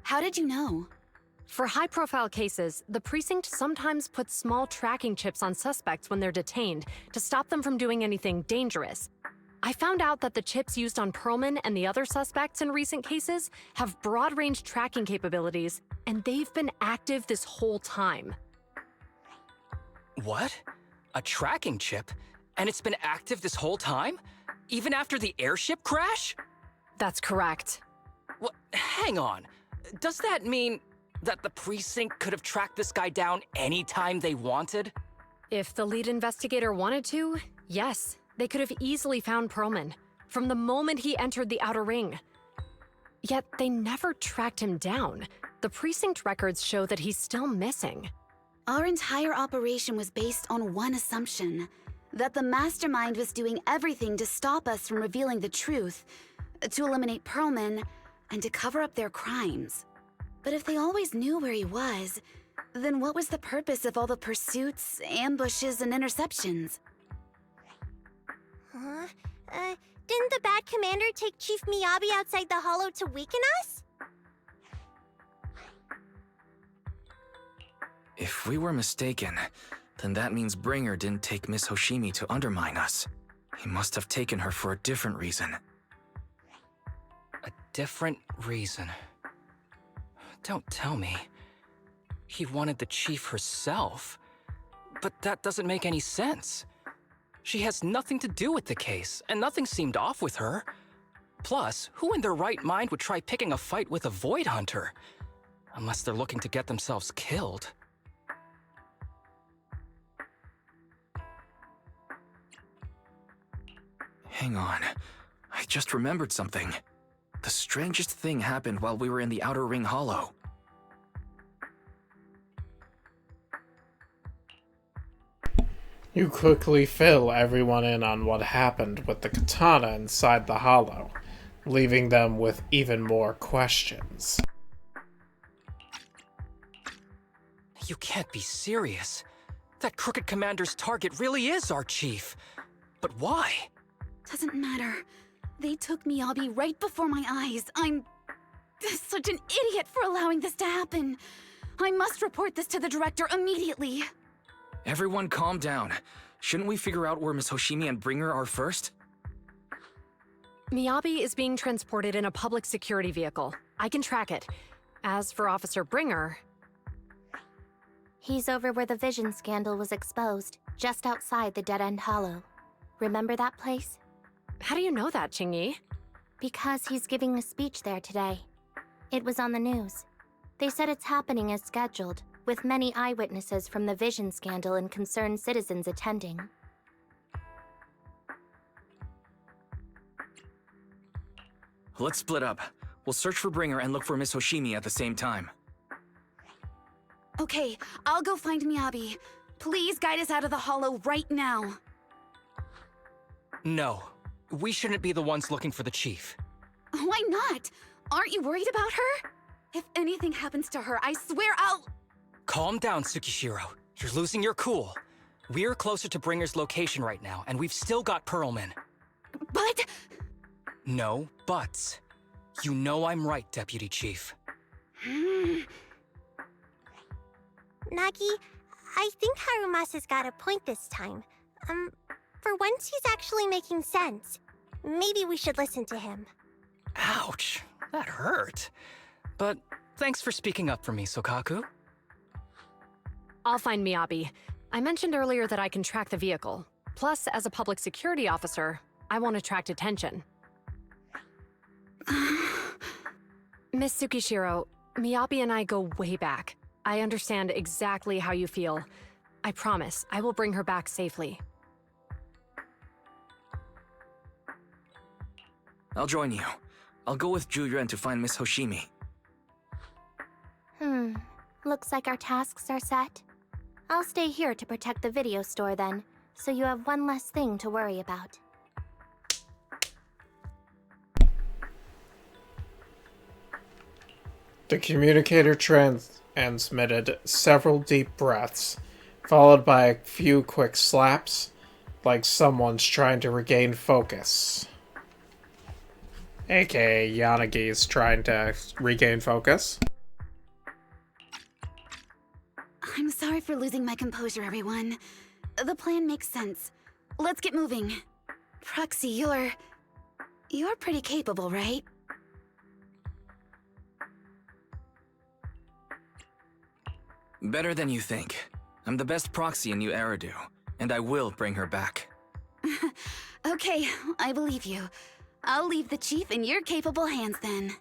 Speaker 13: How did you know?
Speaker 19: For high-profile cases, the precinct sometimes puts small tracking chips on suspects when they're detained to stop them from doing anything dangerous. I found out that the chips used on Perlman and the other suspects in recent cases have broad-range tracking capabilities, and they've been active this whole time.
Speaker 15: What? A tracking chip? And it's been active this whole time? Even after the airship crash?
Speaker 19: That's correct.
Speaker 15: What? Hang on. Does that mean that the precinct could have tracked this guy down anytime they wanted?
Speaker 19: If the lead investigator wanted to, yes. They could have easily found Perlman from the moment he entered the outer ring. Yet they never tracked him down. The precinct records show that he's still missing.
Speaker 13: Our entire operation was based on one assumption, that the mastermind was doing everything to stop us from revealing the truth, to eliminate Perlman, and to cover up their crimes. But if they always knew where he was, then what was the purpose of all the pursuits, ambushes, and interceptions?
Speaker 1: Didn't the bad commander take Chief Miyabi outside the hollow to weaken us?
Speaker 8: If we were mistaken, then that means Bringer didn't take Miss Hoshimi to undermine us. He must have taken her for a different reason.
Speaker 15: A different reason? Don't tell me. He wanted the chief herself. But that doesn't make any sense. She has nothing to do with the case, and nothing seemed off with her. Plus, who in their right mind would try picking a fight with a Void Hunter? Unless they're looking to get themselves killed.
Speaker 8: Hang on. I just remembered something. The strangest thing happened while we were in the Outer Ring Hollow.
Speaker 2: You quickly fill everyone in on what happened with the katana inside the hollow, leaving them with even more questions.
Speaker 15: You can't be serious. That crooked commander's target really is our chief. But why?
Speaker 13: Doesn't matter. They took Miyabi right before my eyes. I'm such an idiot for allowing this to happen. I must report this to the director immediately.
Speaker 8: Everyone calm down. Shouldn't we figure out where Miss Hoshimi and Bringer are first?
Speaker 19: Miyabi is being transported in a public security vehicle. I can track it. As for Officer Bringer...
Speaker 13: He's over where the vision scandal was exposed, just outside the Dead-End Hollow. Remember that place?
Speaker 19: How do you know that, Qingyi?
Speaker 13: Because he's giving a speech there today. It was on the news. They said it's happening as scheduled, with many eyewitnesses from the vision scandal and concerned citizens attending.
Speaker 8: Let's split up. We'll search for Bringer and look for Miss Hoshimi at the same time.
Speaker 13: Okay, I'll go find Miyabi. Please guide us out of the hollow right now.
Speaker 15: No. We shouldn't be the ones looking for the chief.
Speaker 13: Why not? Aren't you worried about her? If anything happens to her, I swear I'll...
Speaker 15: Calm down, Tsukishiro. You're losing your cool. We're closer to Bringer's location right now, and we've still got Pearlman.
Speaker 13: But...
Speaker 15: No buts. You know I'm right, Deputy Chief.
Speaker 1: Nagi, I think Harumasa's got a point this time. For once he's actually making sense. Maybe we should listen to him.
Speaker 15: Ouch, that hurt. But thanks for speaking up for me, Sokaku.
Speaker 19: I'll find Miyabi. I mentioned earlier that I can track the vehicle. Plus, as a public security officer, I won't attract attention. Miss Tsukishiro, Miyabi and I go way back. I understand exactly how you feel. I promise, I will bring her back safely.
Speaker 8: I'll join you. I'll go with Juren to find Miss Hoshimi.
Speaker 13: Looks like our tasks are set. I'll stay here to protect the video store then, so you have one less thing to worry about.
Speaker 2: The communicator transmitted several deep breaths, followed by a few quick slaps, like someone's trying to regain focus. AKA Yanagi's trying to regain focus.
Speaker 13: I'm sorry for losing my composure, everyone. The plan makes sense. Let's get moving. Proxy, you're pretty capable, right?
Speaker 8: Better than you think. I'm the best proxy in New Eridu, and I will bring her back.
Speaker 13: Okay, I believe you. I'll leave the chief in your capable hands then.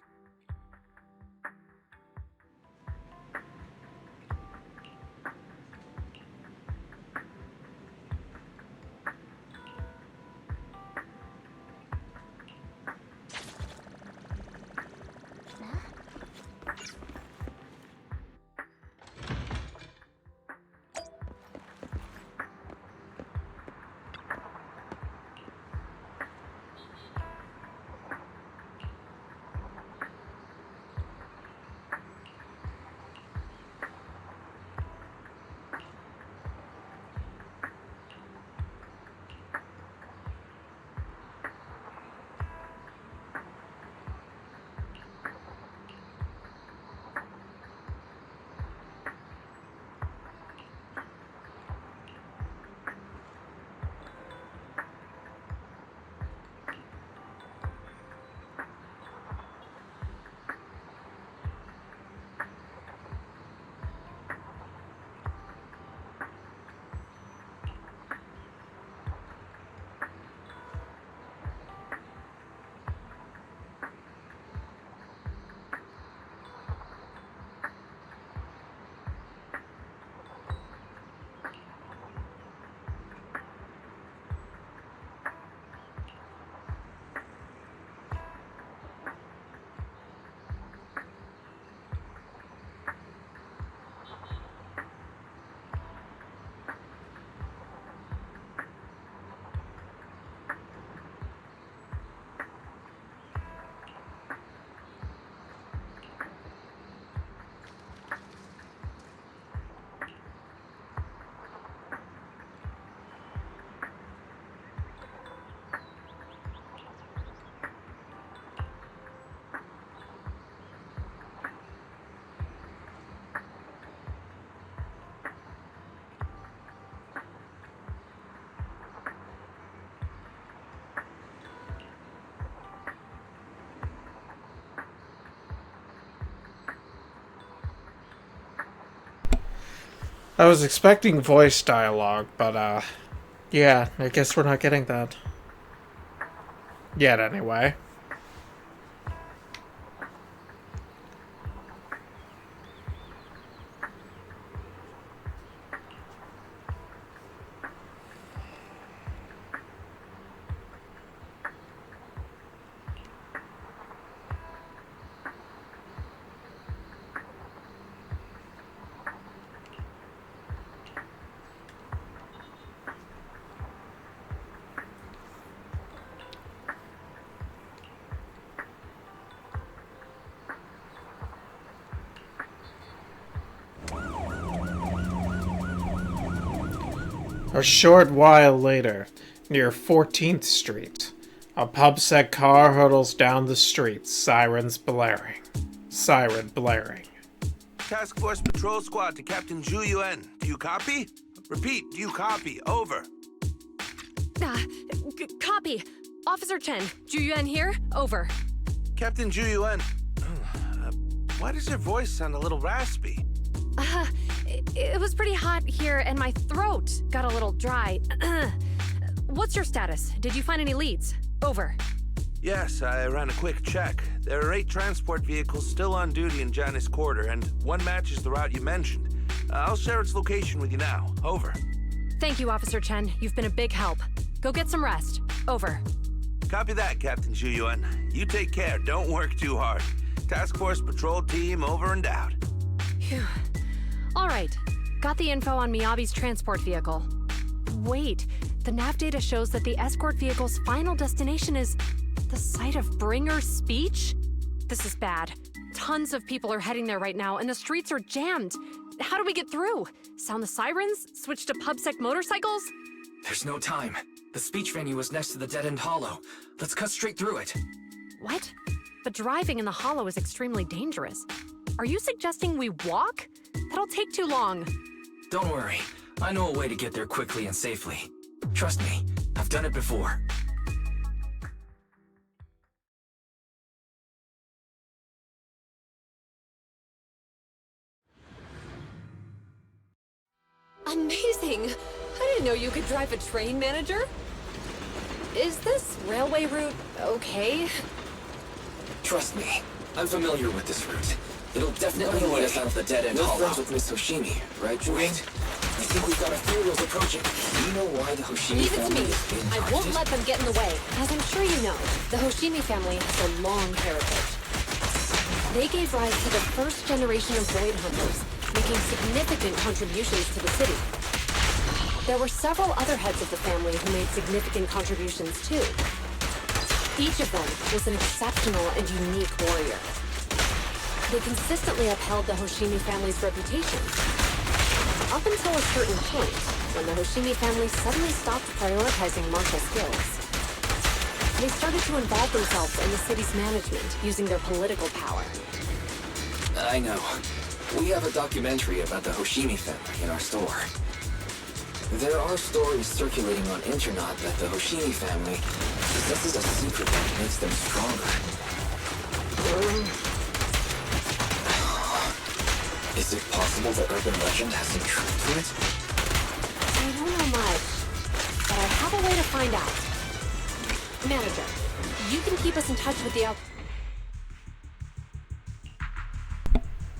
Speaker 2: I was expecting voice dialogue, but, yeah, I guess we're not getting that. Yet, anyway. A short while later, near 14th Street, a PubSec car hurtles down the street, sirens blaring. Siren blaring.
Speaker 11: Task Force Patrol Squad to Captain Zhu Yuan. Do you copy? Repeat, do you copy? Over.
Speaker 19: Copy. Officer Chen, Zhu Yuan here. Over.
Speaker 11: Captain Zhu Yuan. Why does your voice sound a little raspy?
Speaker 19: It was pretty hot here, and my throat got a little dry. What's your status? Did you find any leads? Over.
Speaker 11: Yes, I ran a quick check. There are 8 transport vehicles still on duty in Janus Quarter, and one matches the route you mentioned. I'll share its location with you now. Over.
Speaker 19: Thank you, Officer Chen. You've been a big help. Go get some rest. Over.
Speaker 11: Copy that, Captain Zhu Yuan. You take care. Don't work too hard. Task Force Patrol Team over and out.
Speaker 19: Phew. All right. Got the info on Miyabi's transport vehicle. Wait, the nav data shows that the escort vehicle's final destination is the site of Bringer's speech? This is bad. Tons of people are heading there right now, and the streets are jammed. How do we get through? Sound the sirens? Switch to PubSec motorcycles?
Speaker 8: There's no time. The speech venue is next to the dead-end hollow. Let's cut straight through it.
Speaker 19: What? But driving in the hollow is extremely dangerous. Are you suggesting we walk? That'll take too long.
Speaker 8: Don't worry. I know a way to get there quickly and safely. Trust me, I've done it before.
Speaker 19: Amazing! I didn't know you could drive a train, manager. Is this railway route okay?
Speaker 8: Trust me, I'm familiar with this route. It'll definitely lead us out of the dead-end hollow. Friends with Miss Hoshimi, right, Julian? I think we've got a few wheels approaching. Do you know why the Hoshimi family is being
Speaker 19: I won't let them get in the way. As I'm sure you know, the Hoshimi family has a long heritage. They gave rise to the first generation of Void Hunters, making significant contributions to the city. There were several other heads of the family who made significant contributions too. Each of them was an exceptional and unique warrior. They consistently upheld the Hoshimi family's reputation. Up until a certain point, when the Hoshimi family suddenly stopped prioritizing martial skills. They started to involve themselves in the city's management, using their political power.
Speaker 8: I know. We have a documentary about the Hoshimi family in our store. There are stories circulating on internet that the Hoshimi family possesses a secret that makes them stronger. Is it possible the urban legend has some truth to it?
Speaker 19: I don't know much, but I have a way to find out. Manager, you can keep us in touch with the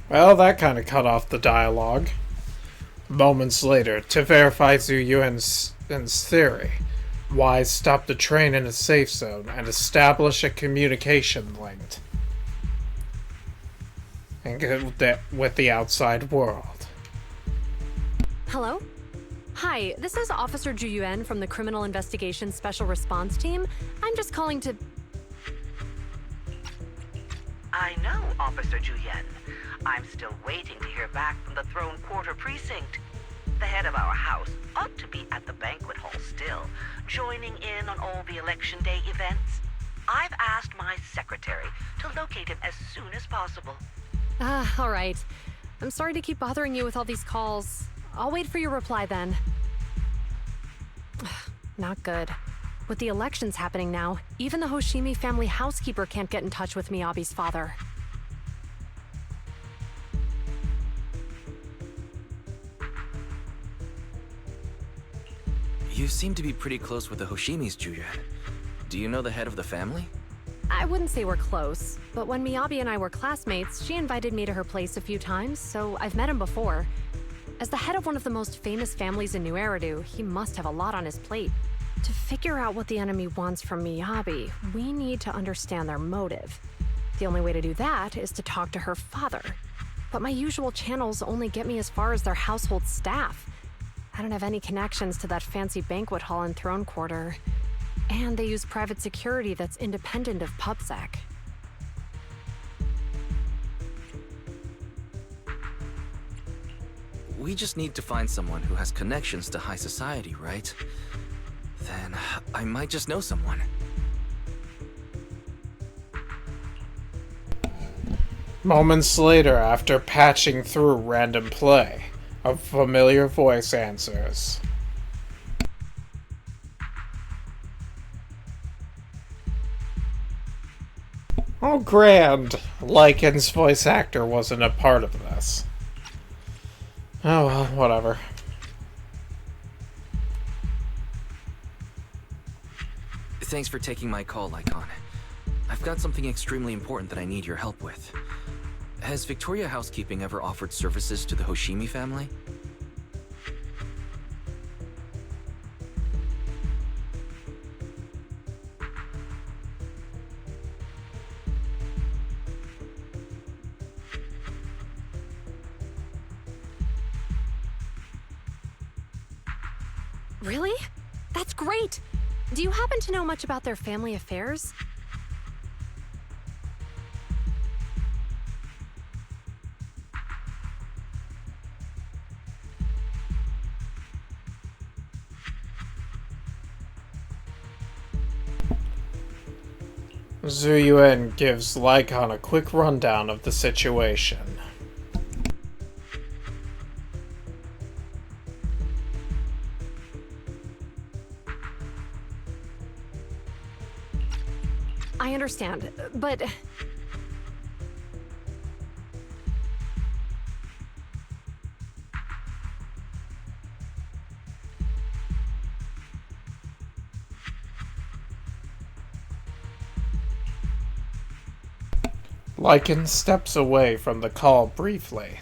Speaker 2: Well, that kind of cut off the dialogue. Moments later, to verify Zhu Yuan's theory, Wise stopped the train in a safe zone and established a communication link with the outside world.
Speaker 19: Hello? Hi, this is Officer Zhu Yuan from the Criminal Investigations Special Response Team. I'm just calling to...
Speaker 20: I know, Officer Zhu Yuan. I'm still waiting to hear back from the Throne Quarter Precinct. The head of our house ought to be at the banquet hall still, joining in on all the Election Day events. I've asked my secretary to locate him as soon as possible.
Speaker 19: All right. I'm sorry to keep bothering you with all these calls. I'll wait for your reply then. Not good. With the elections happening now, even the Hoshimi family housekeeper can't get in touch with Miyabi's father.
Speaker 8: You seem to be pretty close with the Hoshimis, Julian. Do you know the head of the family?
Speaker 19: I wouldn't say we're close, but when Miyabi and I were classmates, she invited me to her place a few times, so I've met him before. As the head of one of the most famous families in New Eridu, he must have a lot on his plate. To figure out what the enemy wants from Miyabi, we need to understand their motive. The only way to do that is to talk to her father. But my usual channels only get me as far as their household staff. I don't have any connections to that fancy banquet hall in Throne Quarter. And they use private security that's independent of PubSec.
Speaker 8: We just need to find someone who has connections to high society, right? Then I might just know someone.
Speaker 2: Moments later, after patching through random play, a familiar voice answers. Oh, grand. Lycan's voice actor wasn't a part of this. Oh well, whatever.
Speaker 8: Thanks for taking my call, Lycon. I've got something extremely important that I need your help with. Has Victoria Housekeeping ever offered services to the Hoshimi family?
Speaker 19: Really? That's great! Do you happen to know much about their family affairs?
Speaker 2: Zhu Yuan gives Lycon a quick rundown of the situation.
Speaker 19: I understand, but...
Speaker 2: Lycan steps away from the call briefly,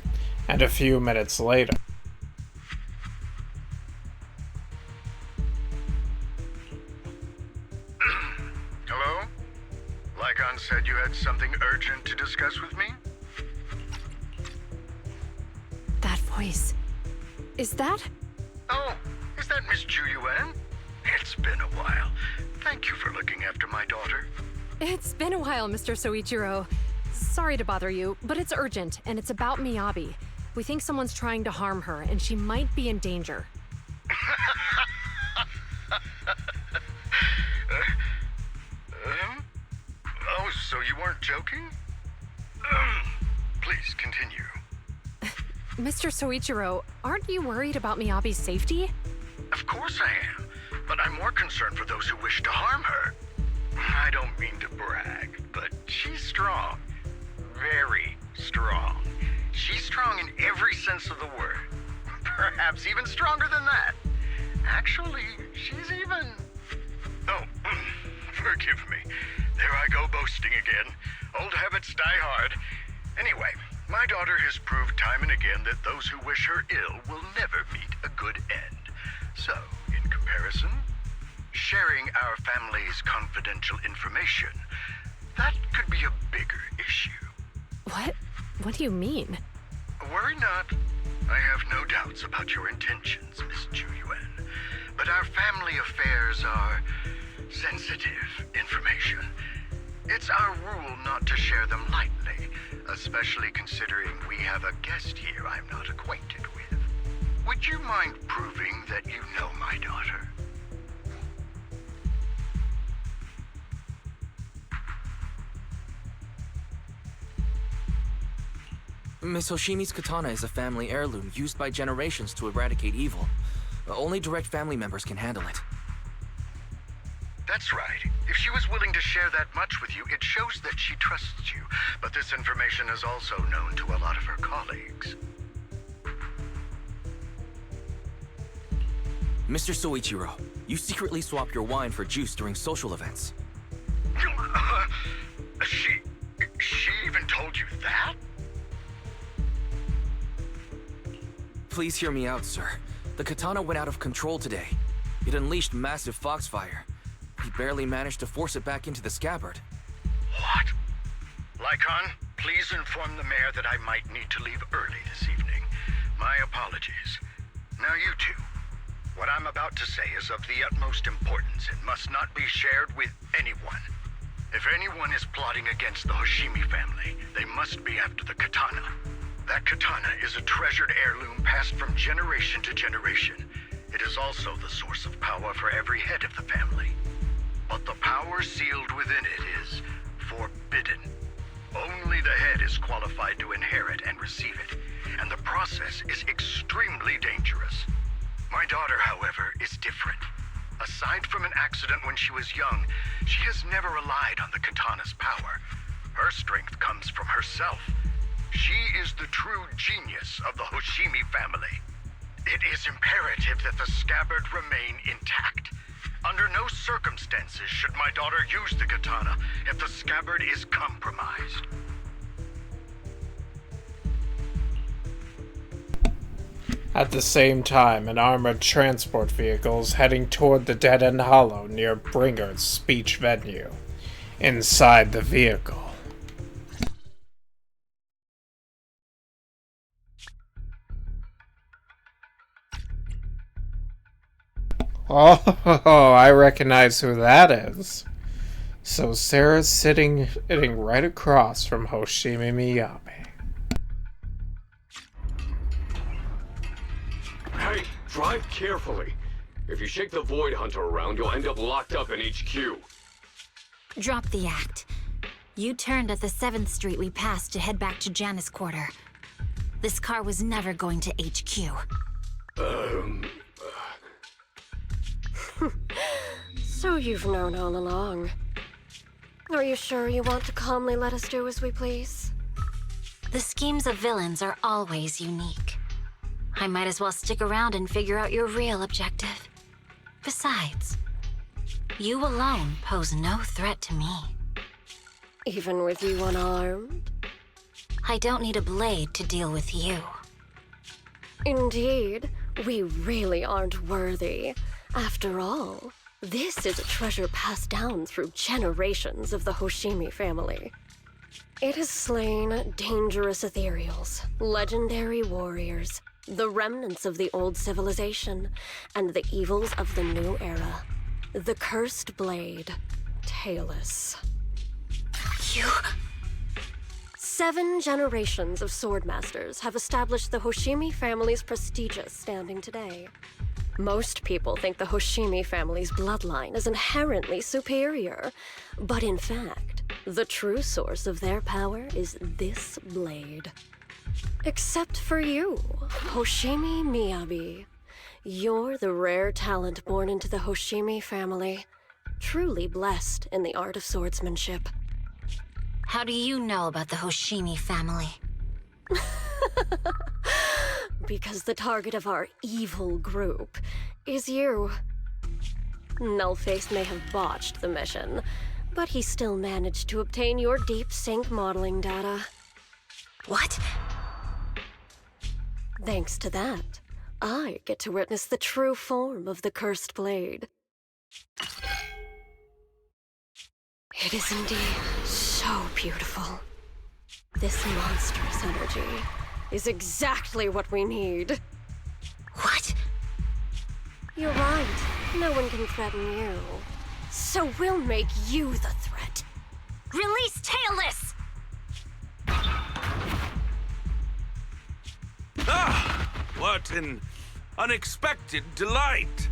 Speaker 2: and a few minutes later...
Speaker 21: Hello? Lycon said you had something urgent to discuss with me?
Speaker 19: That voice... Is that...
Speaker 21: Oh, is that Miss Zhu Yuan? It's been a while. Thank you for looking after my daughter.
Speaker 19: It's been a while, Mr. Soichiro. Sorry to bother you, but it's urgent, and it's about Miyabi. We think someone's trying to harm her, and she might be in danger.
Speaker 21: Oh, so you weren't joking? Please, continue.
Speaker 19: Mr. Soichiro, aren't you worried about Miyabi's safety?
Speaker 21: Of course I am, but I'm more concerned for those who wish to harm her. I don't mean to brag, but she's strong. Very strong. She's strong in every sense of the word. Perhaps even stronger than that. Actually, she's even... Oh, forgive me. There I go boasting again. Old habits die hard. Anyway, my daughter has proved time and again that those who wish her ill will never meet a good end. So, in comparison, sharing our family's confidential information, that could be a bigger issue.
Speaker 19: What? What do you mean?
Speaker 21: Worry not. I have no doubts about your intentions, Miss Zhu Yuan. But our family affairs are sensitive information. It's our rule not to share them lightly, especially considering we have a guest here I'm not acquainted with. Would you mind proving that you know my daughter?
Speaker 8: Miss Hoshimi's katana is a family heirloom used by generations to eradicate evil. Only direct family members can handle it.
Speaker 21: That's right. If she was willing to share that much with you, it shows that she trusts you. But this information is also known to a lot of her colleagues.
Speaker 8: Mr. Soichiro, you secretly swap your wine for juice during social events.
Speaker 21: She even told you that?
Speaker 8: Please hear me out, sir. The katana went out of control today. It unleashed massive foxfire. We barely managed to force it back into the scabbard.
Speaker 21: What? Lycon, please inform the mayor that I might need to leave early this evening. My apologies. Now you two. What I'm about to say is of the utmost importance and must not be shared with anyone. If anyone is plotting against the Hoshimi family, they must be after the katana. That katana is a treasured heirloom passed from generation to generation. It is also the source of power for every head of the family. But the power sealed within it is forbidden. Only the head is qualified to inherit and receive it, and the process is extremely dangerous. My daughter, however, is different. Aside from an accident when she was young, she has never relied on the katana's power. Her strength comes from herself. She is the true genius of the Hoshimi family. It is imperative that the scabbard remain intact. Under no circumstances should my daughter use the katana if the scabbard is compromised.
Speaker 2: At the same time, an armored transport vehicle is heading toward the dead-end hollow near Bringer's speech venue. Inside the vehicle. Oh, I recognize who that is. So Sarah's sitting right across from Hoshimi Miyabi.
Speaker 4: Hey, drive carefully. If you shake the Void Hunter around, you'll end up locked up in HQ.
Speaker 14: Drop the act. You turned at the 7th Street we passed to head back to Janus Quarter. This car was never going to HQ.
Speaker 12: So you've known all along. Are you sure you want to calmly let us do as we please?
Speaker 14: The schemes of villains are always unique. I might as well stick around and figure out your real objective. Besides, you alone pose no threat to me.
Speaker 12: Even with you unarmed?
Speaker 14: I don't need a blade to deal with you.
Speaker 12: Indeed, we really aren't worthy. After all, this is a treasure passed down through generations of the Hoshimi family. It has slain dangerous ethereals, legendary warriors, the remnants of the old civilization, and the evils of the new era. The cursed blade, Talus.
Speaker 14: You...
Speaker 12: 7 generations of swordmasters have established the Hoshimi family's prestigious standing today. Most people think the Hoshimi family's bloodline is inherently superior, but in fact, the true source of their power is this blade. Except for you, Hoshimi Miyabi. You're the rare talent born into the Hoshimi family, truly blessed in the art of swordsmanship.
Speaker 14: How do you know about the Hoshimi family?
Speaker 12: Because the target of our evil group is you. Nullface may have botched the mission, but he still managed to obtain your deep sync modeling data.
Speaker 14: What?
Speaker 12: Thanks to that, I get to witness the true form of the cursed blade. It is indeed so beautiful. This monstrous energy is exactly what we need.
Speaker 14: What?
Speaker 12: You're right. No one can threaten you. So we'll make you the threat.
Speaker 14: Release Talus!
Speaker 11: Ah! What an unexpected delight!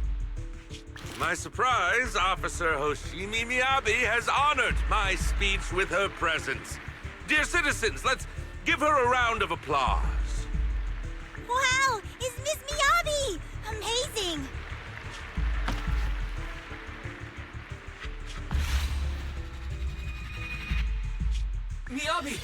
Speaker 11: To my surprise, Officer Hoshimi Miyabi has honored my speech with her presence. Dear citizens, let's give her a round of applause.
Speaker 1: Wow! Is Miss Miyabi? Amazing!
Speaker 8: Miyabi!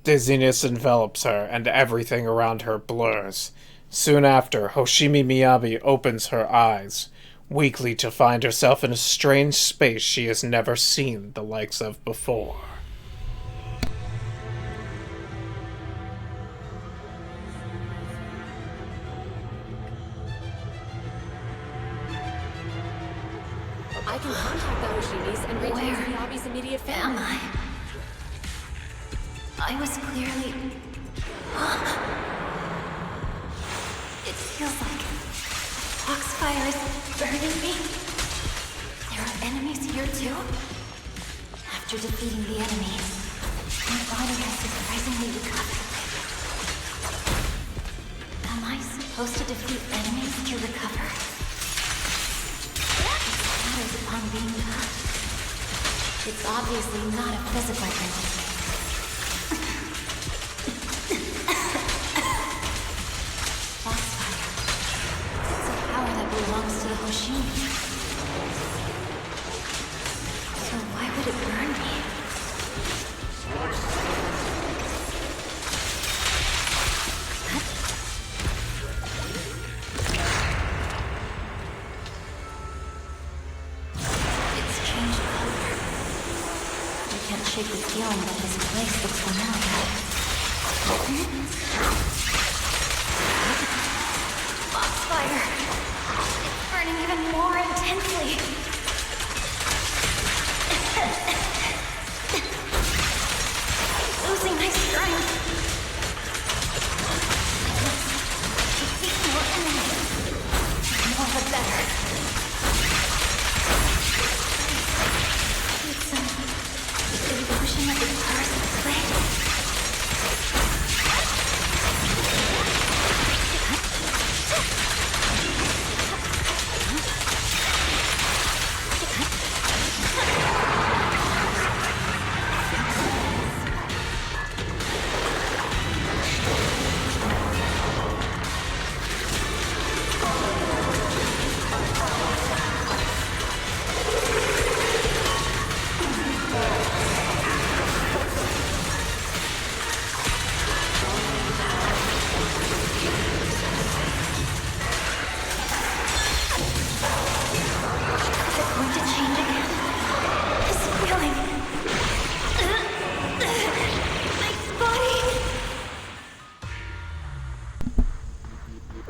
Speaker 2: Dizziness envelops her, and everything around her blurs. Soon after, Hoshimi Miyabi opens her eyes, weakly to find herself in a strange space she has never seen the likes of before.
Speaker 19: I can contact the Hoshimis and reach Miyabi's immediate family.
Speaker 14: Am I? I was clearly... It feels like Foxfire is burning me. There are enemies here too? After defeating the enemy, my body has surprisingly recovered. Am I supposed to defeat enemies to recover? Upon being touched. It's obviously not a physical entity. Foxfire. It's a power that belongs to the Hoshimi. So why would it burn me? The feeling that this place looks familiar. Foxfire! It's burning even more intensely. Losing my strength. Defeat more enemies. The more the better. Illusion of the first blade.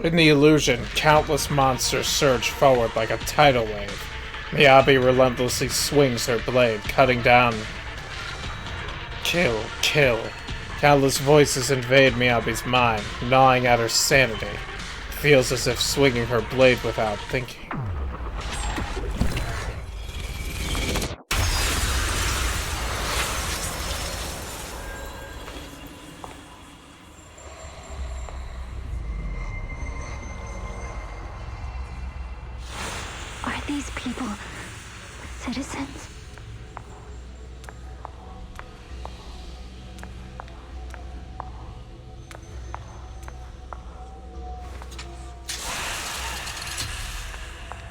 Speaker 2: In the illusion, countless monsters surge forward like a tidal wave. Miyabi relentlessly swings her blade, cutting down. Kill, kill. Countless voices invade Miyabi's mind, gnawing at her sanity. It feels as if swinging her blade without thinking.
Speaker 14: Are these people citizens?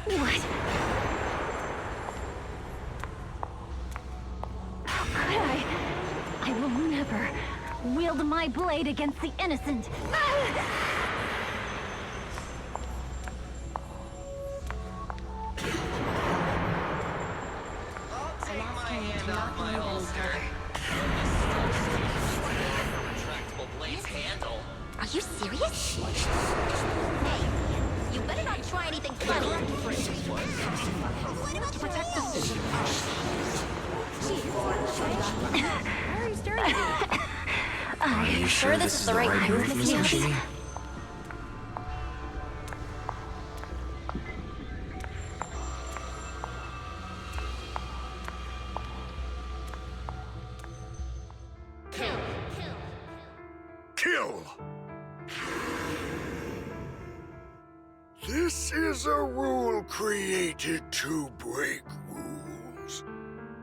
Speaker 14: What? How could I? I will never wield my blade against the innocent.
Speaker 3: Are you serious? Hey, you better not try anything funny. To protect the city.
Speaker 19: Why are you staring at me?
Speaker 8: Are you sure this is the right move, Miss Hoshimi?
Speaker 7: Kill! This is a rule created to break rules.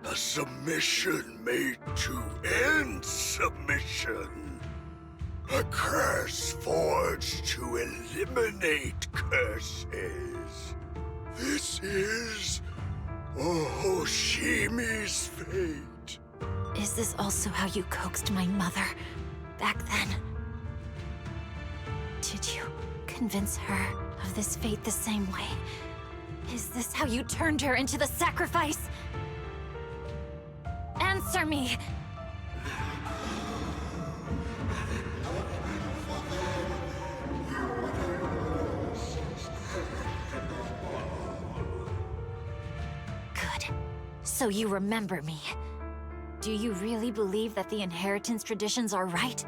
Speaker 7: A submission made to end submission. A curse forged to eliminate curses. This is Hoshimi's fate.
Speaker 14: Is this also how you coaxed my mother back then. Did you convince her of this fate the same way? Is this how you turned her into the sacrifice? Answer me! Good. So you remember me. Do you really believe that the inheritance traditions are right?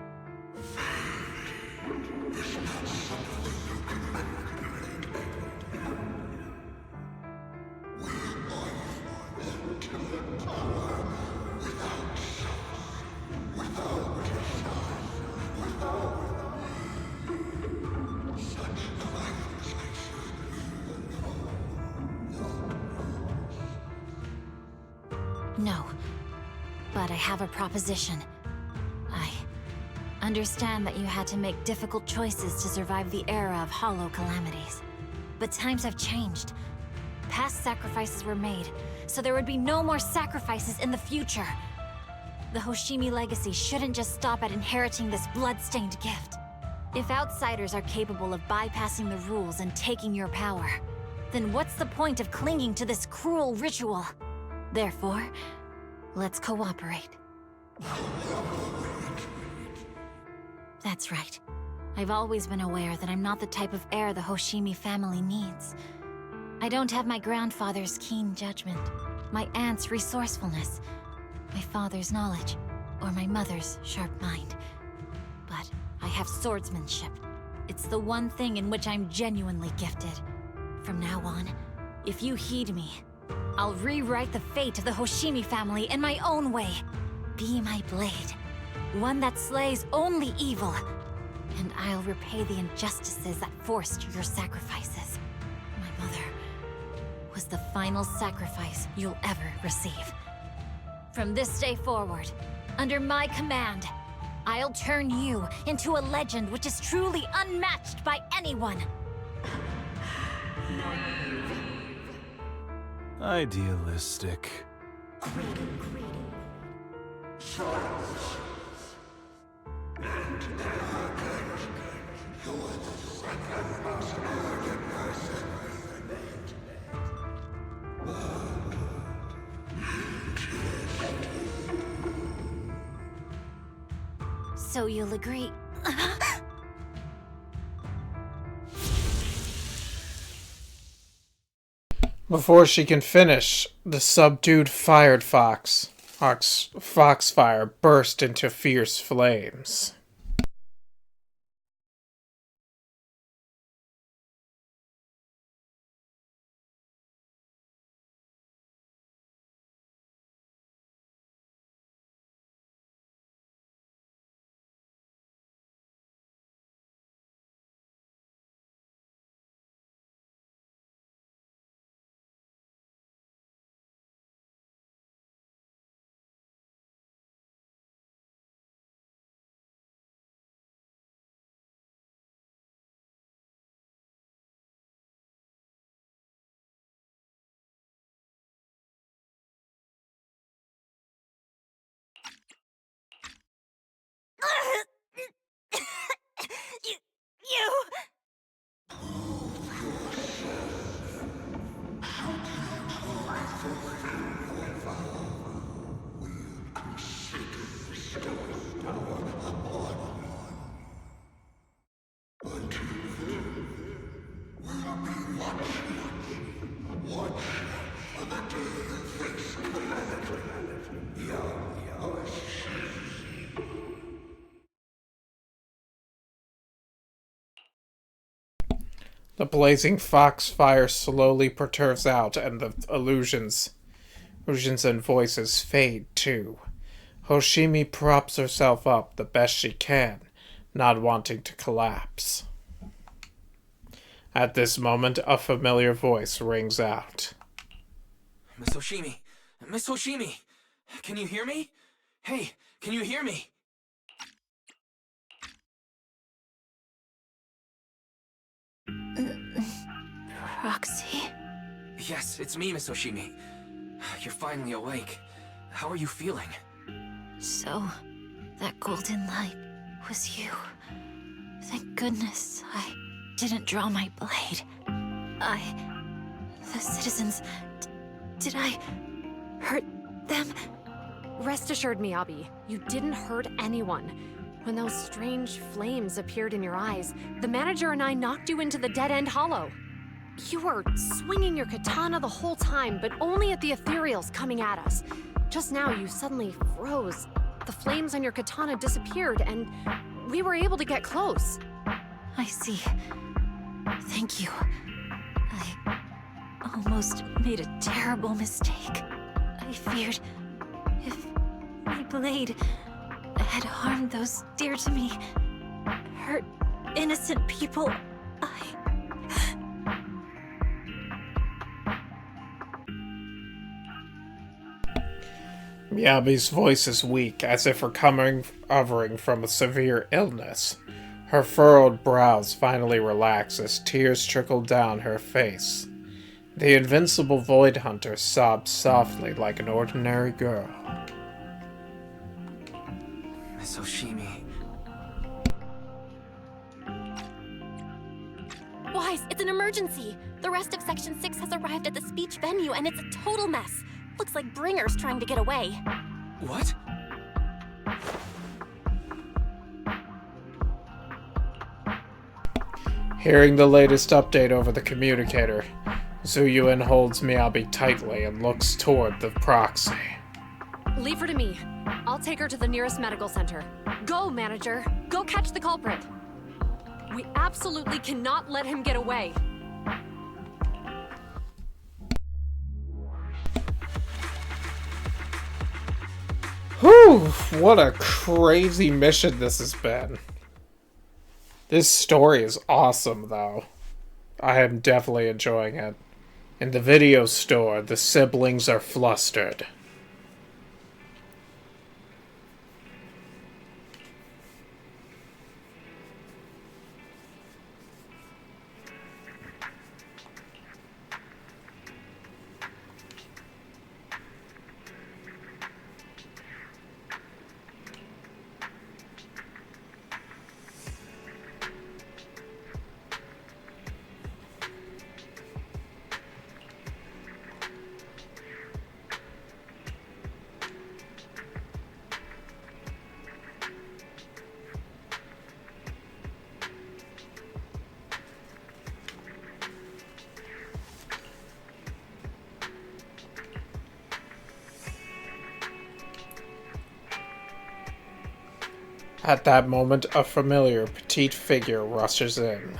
Speaker 14: No. But I have a proposition. I understand that you had to make difficult choices to survive the era of hollow calamities. But times have changed. Past sacrifices were made, so there would be no more sacrifices in the future. The Hoshimi legacy shouldn't just stop at inheriting this blood-stained gift. If outsiders are capable of bypassing the rules and taking your power, then what's the point of clinging to this cruel ritual? Therefore, let's cooperate. That's right. I've always been aware that I'm not the type of heir the Hoshimi family needs. I don't have my grandfather's keen judgment, my aunt's resourcefulness, my father's knowledge, or my mother's sharp mind. But I have swordsmanship. It's the one thing in which I'm genuinely gifted. From now on, if you heed me, I'll rewrite the fate of the Hoshimi family in my own way. Be my blade, one that slays only evil, and I'll repay the injustices that forced your sacrifices. My mother was the final sacrifice you'll ever receive. From this day forward, under my command, I'll turn you into a legend which is truly unmatched by anyone.
Speaker 5: Idealistic.
Speaker 14: So you'll agree.
Speaker 2: Before she can finish, the subdued foxfire burst into fierce flames. The blazing foxfire slowly perters out, and the illusions and voices fade too. Hoshimi props herself up the best she can, not wanting to collapse. At this moment, a familiar voice rings out.
Speaker 8: Miss Hoshimi! Miss Hoshimi! Can you hear me? Hey, can you hear me?
Speaker 14: Proxy?
Speaker 8: Yes, it's me, Miss Hoshimi. You're finally awake. How are you feeling?
Speaker 14: So, that golden light was you. Thank goodness I didn't draw my blade. The citizens... Did I hurt them?
Speaker 19: Rest assured, Miyabi, you didn't hurt anyone. When those strange flames appeared in your eyes, the manager and I knocked you into the dead-end hollow. You were swinging your katana the whole time, but only at the ethereals coming at us. Just now, you suddenly froze. The flames on your katana disappeared, and we were able to get close.
Speaker 14: I see. Thank you. I almost made a terrible mistake. I feared if my blade had harmed those dear to me, hurt innocent people,
Speaker 2: Miyabi's voice is weak, as if recovering from a severe illness. Her furrowed brows finally relax as tears trickle down her face. The invincible Void Hunter sobs softly like an ordinary girl.
Speaker 8: Miss Oshimi.
Speaker 9: Wise, it's an emergency. The rest of Section 6 has arrived at the speech venue, and it's a total mess. Looks like Bringer's trying to get away.
Speaker 8: What?
Speaker 2: Hearing the latest update over the communicator, Zuyuan holds Miyabi tightly and looks toward the proxy.
Speaker 19: Leave her to me. I'll take her to the nearest medical center. Go, manager. Go catch the culprit. We absolutely cannot let him get away.
Speaker 2: Whew, what a crazy mission this has been. This story is awesome, though. I am definitely enjoying it. In the video store, the siblings are flustered. At that moment, a familiar petite figure rushes in.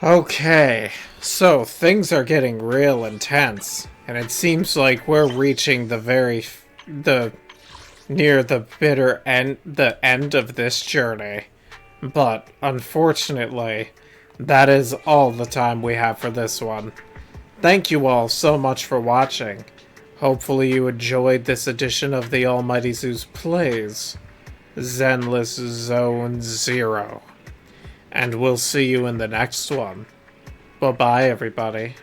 Speaker 2: Okay, so things are getting real intense, and it seems like we're reaching near the bitter end, the end of this journey. But unfortunately, that is all the time we have for this one. Thank you all so much for watching. Hopefully you enjoyed this edition of the Almighty Zeus Plays Zenless Zone Zero. And we'll see you in the next one. Bye-bye, everybody.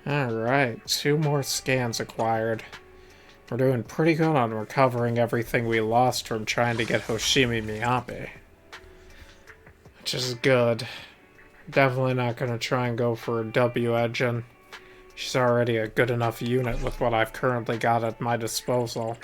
Speaker 2: Alright, 2 more scans acquired. We're doing pretty good on recovering everything we lost from trying to get Hoshimi Miyabi. Which is good. Definitely not going to try and go for a W engine. She's already a good enough unit with what I've currently got at my disposal.